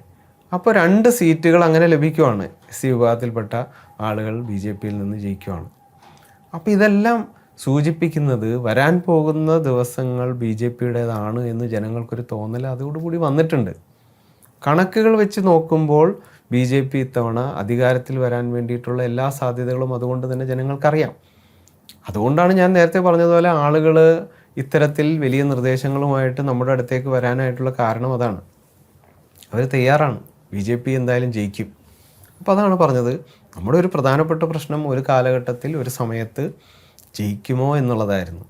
അപ്പോൾ 2 സീറ്റുകൾ അങ്ങനെ ലഭിക്കുവാണ്. SC വിഭാഗത്തിൽപ്പെട്ട ആളുകൾ ബി ജെ പിയിൽ നിന്ന് ജയിക്കുവാണ്. അപ്പോൾ ഇതെല്ലാം സൂചിപ്പിക്കുന്നത് വരാൻ പോകുന്ന ദിവസങ്ങൾ ബി ജെ പിയുടേതാണ് എന്ന് ജനങ്ങൾക്കൊരു തോന്നൽ അതോടുകൂടി വന്നിട്ടുണ്ട്. കണക്കുകൾ വെച്ച് നോക്കുമ്പോൾ ബി ജെ പി ഇത്തവണ അധികാരത്തിൽ വരാൻ വേണ്ടിയിട്ടുള്ള എല്ലാ സാധ്യതകളും അതുകൊണ്ട് തന്നെ ജനങ്ങൾക്കറിയാം. അതുകൊണ്ടാണ് ഞാൻ നേരത്തെ പറഞ്ഞതുപോലെ ആളുകൾ ഇത്തരത്തിൽ വലിയ നിർദ്ദേശങ്ങളുമായിട്ട് നമ്മുടെ അടുത്തേക്ക് വരാനായിട്ടുള്ള കാരണം അതാണ്. അവർ തയ്യാറാണ്, ബി ജെ പി എന്തായാലും ജയിക്കും. അപ്പോൾ അതാണ് പറഞ്ഞത്, നമ്മുടെ ഒരു പ്രധാനപ്പെട്ട പ്രശ്നം ഒരു കാലഘട്ടത്തിൽ ഒരു സമയത്ത് ജയിക്കുമോ എന്നുള്ളതായിരുന്നു.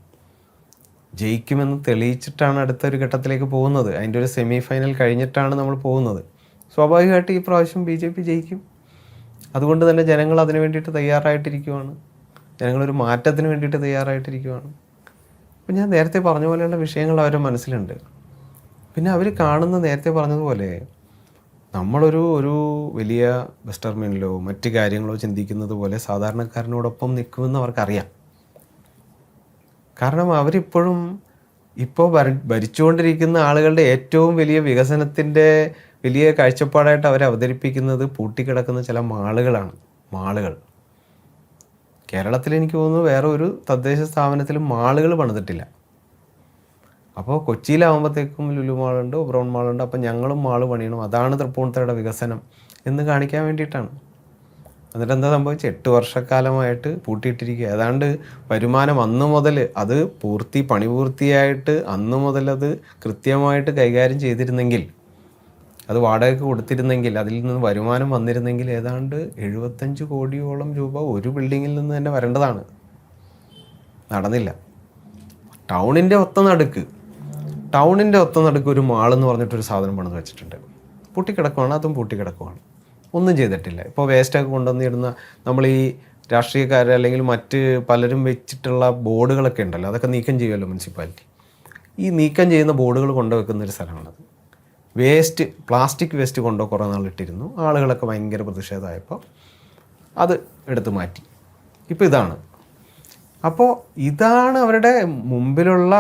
ജയിക്കുമെന്ന് തെളിയിച്ചിട്ടാണ് അടുത്തൊരു ഘട്ടത്തിലേക്ക് പോകുന്നത്. അതിൻ്റെ ഒരു സെമി ഫൈനൽ കഴിഞ്ഞിട്ടാണ് നമ്മൾ പോകുന്നത്. സ്വാഭാവികമായിട്ട് ഈ പ്രാവശ്യം ബി ജെ പി ജയിക്കും. അതുകൊണ്ട് തന്നെ ജനങ്ങൾ അതിന് വേണ്ടിയിട്ട് തയ്യാറായിട്ടിരിക്കുവാണ്. ജനങ്ങളൊരു മാറ്റത്തിന് വേണ്ടിയിട്ട് തയ്യാറായിട്ടിരിക്കുവാണ്. അപ്പം ഞാൻ നേരത്തെ പറഞ്ഞ പോലെയുള്ള വിഷയങ്ങൾ അവരുടെ മനസ്സിലുണ്ട്. പിന്നെ അവർ കാണുന്ന, നേരത്തെ പറഞ്ഞതുപോലെ നമ്മളൊരു വലിയ വെസ്റ്റർമെനിലോ മറ്റ് കാര്യങ്ങളോ ചിന്തിക്കുന്നത് പോലെ സാധാരണക്കാരനോടൊപ്പം നിൽക്കുമെന്ന് അവർക്കറിയാം. കാരണം അവരിപ്പോഴും ഇപ്പോൾ ഭരിച്ചുകൊണ്ടിരിക്കുന്ന ആളുകളുടെ ഏറ്റവും വലിയ വികസനത്തിൻ്റെ വലിയ കാഴ്ചപ്പാടായിട്ട് അവർ അവതരിപ്പിക്കുന്നത് പൂട്ടിക്കിടക്കുന്ന ചില മാളുകൾ. കേരളത്തിൽ എനിക്ക് തോന്നുന്നു വേറെ ഒരു തദ്ദേശ സ്ഥാപനത്തിലും മാളുകൾ പണിതിട്ടില്ല. അപ്പോൾ കൊച്ചിയിലാവുമ്പോഴത്തേക്കും ലുലു മാളുണ്ട്, ഒബ്രോൺ മാളുണ്ട്. അപ്പം ഞങ്ങളും മാള് പണിയണം, അതാണ് തൃപ്പൂണിത്തുറയുടെ വികസനം എന്ന് കാണിക്കാൻ വേണ്ടിയിട്ടാണ്. എന്നിട്ട് എന്താ സംഭവിച്ചത്? 8 വർഷക്കാലമായിട്ട് പൂട്ടിയിട്ടിരിക്കുക. ഏതാണ്ട് വരുമാനം അന്ന് മുതൽ അത് പണി പൂർത്തിയായിട്ട് അന്ന് മുതൽ അത് കൃത്യമായിട്ട് കൈകാര്യം ചെയ്തിരുന്നെങ്കിൽ, അത് വാടകയ്ക്ക് കൊടുത്തിരുന്നെങ്കിൽ, അതിൽ നിന്ന് വരുമാനം വന്നിരുന്നെങ്കിൽ ഏതാണ്ട് 75 കോടിയോളം രൂപ ഒരു ബിൽഡിങ്ങിൽ നിന്ന് തന്നെ വരേണ്ടതാണ്. നടന്നില്ല. ടൗണിൻ്റെ ഒത്ത നടുക്ക് ഒരു മാളെന്ന് പറഞ്ഞിട്ടൊരു സാധനം പണിത് വെച്ചിട്ടുണ്ട്. പൂട്ടിക്കിടക്കുവാണ്, അതും പൂട്ടിക്കിടക്കുവാണ്, ഒന്നും ചെയ്തിട്ടില്ല. ഇപ്പോൾ വേസ്റ്റൊക്കെ കൊണ്ടുവന്നിടുന്ന നമ്മൾ ഈ രാഷ്ട്രീയക്കാർ അല്ലെങ്കിൽ മറ്റ് പലരും വെച്ചിട്ടുള്ള ബോർഡുകളൊക്കെ ഉണ്ടല്ലോ, അതൊക്കെ നീക്കം ചെയ്യുമല്ലോ മുനിസിപ്പാലിറ്റി. ഈ നീക്കം ചെയ്യുന്ന ബോർഡുകൾ കൊണ്ടുവെക്കുന്നൊരു സ്ഥലമാണത്. പ്ലാസ്റ്റിക് വേസ്റ്റ് കുറേ നാളിട്ടിരുന്നു. ആളുകളൊക്കെ ഭയങ്കര പ്രതിഷേധമായപ്പോൾ അത് എടുത്തു മാറ്റി. ഇപ്പോൾ ഇതാണ്. അപ്പോൾ ഇതാണ് അവരുടെ മുമ്പിലുള്ള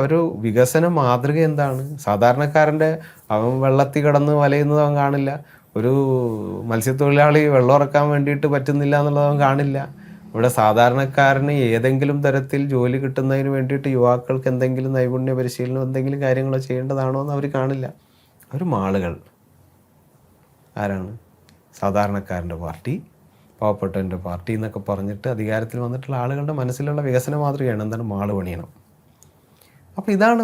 ഒരു വികസന മാതൃക. എന്താണ്? സാധാരണക്കാരൻ്റെ അവൻ വെള്ളത്തിൽ കിടന്ന് വലയുന്നത് അവൻ കാണില്ല. ഒരു മത്സ്യത്തൊഴിലാളി വെള്ളം ഇറക്കാൻ വേണ്ടിയിട്ട് പറ്റുന്നില്ല എന്നുള്ളത് അവൻ കാണില്ല. ഇവിടെ സാധാരണക്കാരന് ഏതെങ്കിലും തരത്തിൽ ജോലി കിട്ടുന്നതിന് വേണ്ടിയിട്ട് യുവാക്കൾക്ക് എന്തെങ്കിലും നൈപുണ്യ പരിശീലനം എന്തെങ്കിലും കാര്യങ്ങളോ ചെയ്യേണ്ടതാണോ എന്ന് അവർ കാണില്ല. മാളുകൾ ആരാണ്? സാധാരണക്കാരൻ്റെ പാർട്ടി, പാവപ്പെട്ടവൻ്റെ പാർട്ടി എന്നൊക്കെ പറഞ്ഞിട്ട് അധികാരത്തിൽ വന്നിട്ടുള്ള ആളുകളുടെ മനസ്സിലുള്ള വികസന മാതൃകയാണ് എന്താണ്? മാള് പണിയണം. അപ്പോൾ ഇതാണ്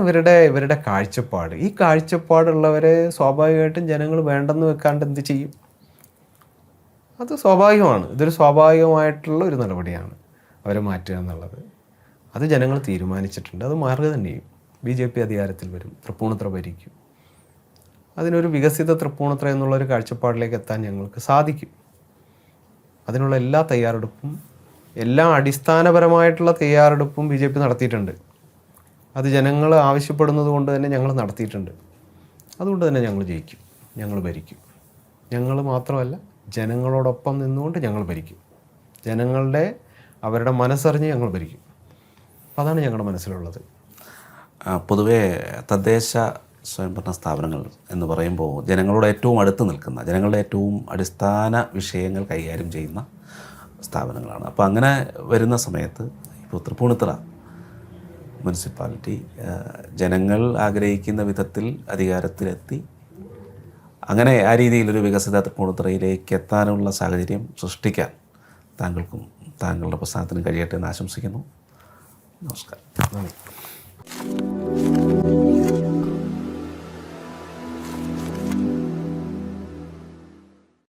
ഇവരുടെ കാഴ്ചപ്പാട്. ഈ കാഴ്ചപ്പാടുള്ളവരെ സ്വാഭാവികമായിട്ടും ജനങ്ങൾ വേണ്ടെന്ന് വെക്കാണ്ട് എന്ത് ചെയ്യും? അത് സ്വാഭാവികമാണ്. ഇതൊരു സ്വാഭാവികമായിട്ടുള്ള ഒരു നടപടിയാണ് അവരെ മാറ്റുക എന്നുള്ളത്. അത് ജനങ്ങൾ തീരുമാനിച്ചിട്ടുണ്ട്. അത് മാറുക തന്നെ ചെയ്യും. BJP അധികാരത്തിൽ വരും, തൃപ്പൂണിത്തുറ ഭരിക്കും. അതിനൊരു വികസിത തൃപ്പൂണിത്തുറ എന്നുള്ളൊരു കാഴ്ചപ്പാടിലേക്ക് എത്താൻ ഞങ്ങൾക്ക് സാധിക്കും. അതിനുള്ള എല്ലാ തയ്യാറെടുപ്പും, എല്ലാ അടിസ്ഥാനപരമായിട്ടുള്ള തയ്യാറെടുപ്പും BJP നടത്തിയിട്ടുണ്ട്. അത് ജനങ്ങൾ ആവശ്യപ്പെടുന്നത് കൊണ്ട് തന്നെ ഞങ്ങൾ നടത്തിയിട്ടുണ്ട്. അതുകൊണ്ട് തന്നെ ഞങ്ങൾ ജയിക്കും, ഞങ്ങൾ ഭരിക്കും. ഞങ്ങൾ മാത്രമല്ല, ജനങ്ങളോടൊപ്പം നിന്നുകൊണ്ട് ഞങ്ങൾ ഭരിക്കും. അവരുടെ മനസ്സറിഞ്ഞ് ഞങ്ങൾ ഭരിക്കും. അപ്പോൾ അതാണ് ഞങ്ങളുടെ മനസ്സിലുള്ളത്. പൊതുവേ തദ്ദേശ സ്വയംഭരണ സ്ഥാപനങ്ങൾ എന്ന് പറയുമ്പോൾ ജനങ്ങളോട് ഏറ്റവും അടുത്ത് നിൽക്കുന്ന, ജനങ്ങളുടെ ഏറ്റവും അടിസ്ഥാന വിഷയങ്ങൾ കൈകാര്യം ചെയ്യുന്ന സ്ഥാപനങ്ങളാണ്. അപ്പോൾ അങ്ങനെ വരുന്ന സമയത്ത് ഇപ്പോൾ തൃപ്പൂണിത്തുറ മുനിസിപ്പാലിറ്റി ജനങ്ങൾ ആഗ്രഹിക്കുന്ന വിധത്തിൽ അധികാരത്തിലെത്തി അങ്ങനെ ആ രീതിയിലൊരു വികസിത തൃപ്പൂണിത്തുറയിലേക്ക് എത്താനുള്ള സാഹചര്യം സൃഷ്ടിക്കാൻ താങ്കൾക്കും താങ്കളുടെ പ്രസ്ഥാനത്തിനും കഴിയട്ടെ എന്ന് ആശംസിക്കുന്നു. നമസ്കാരം.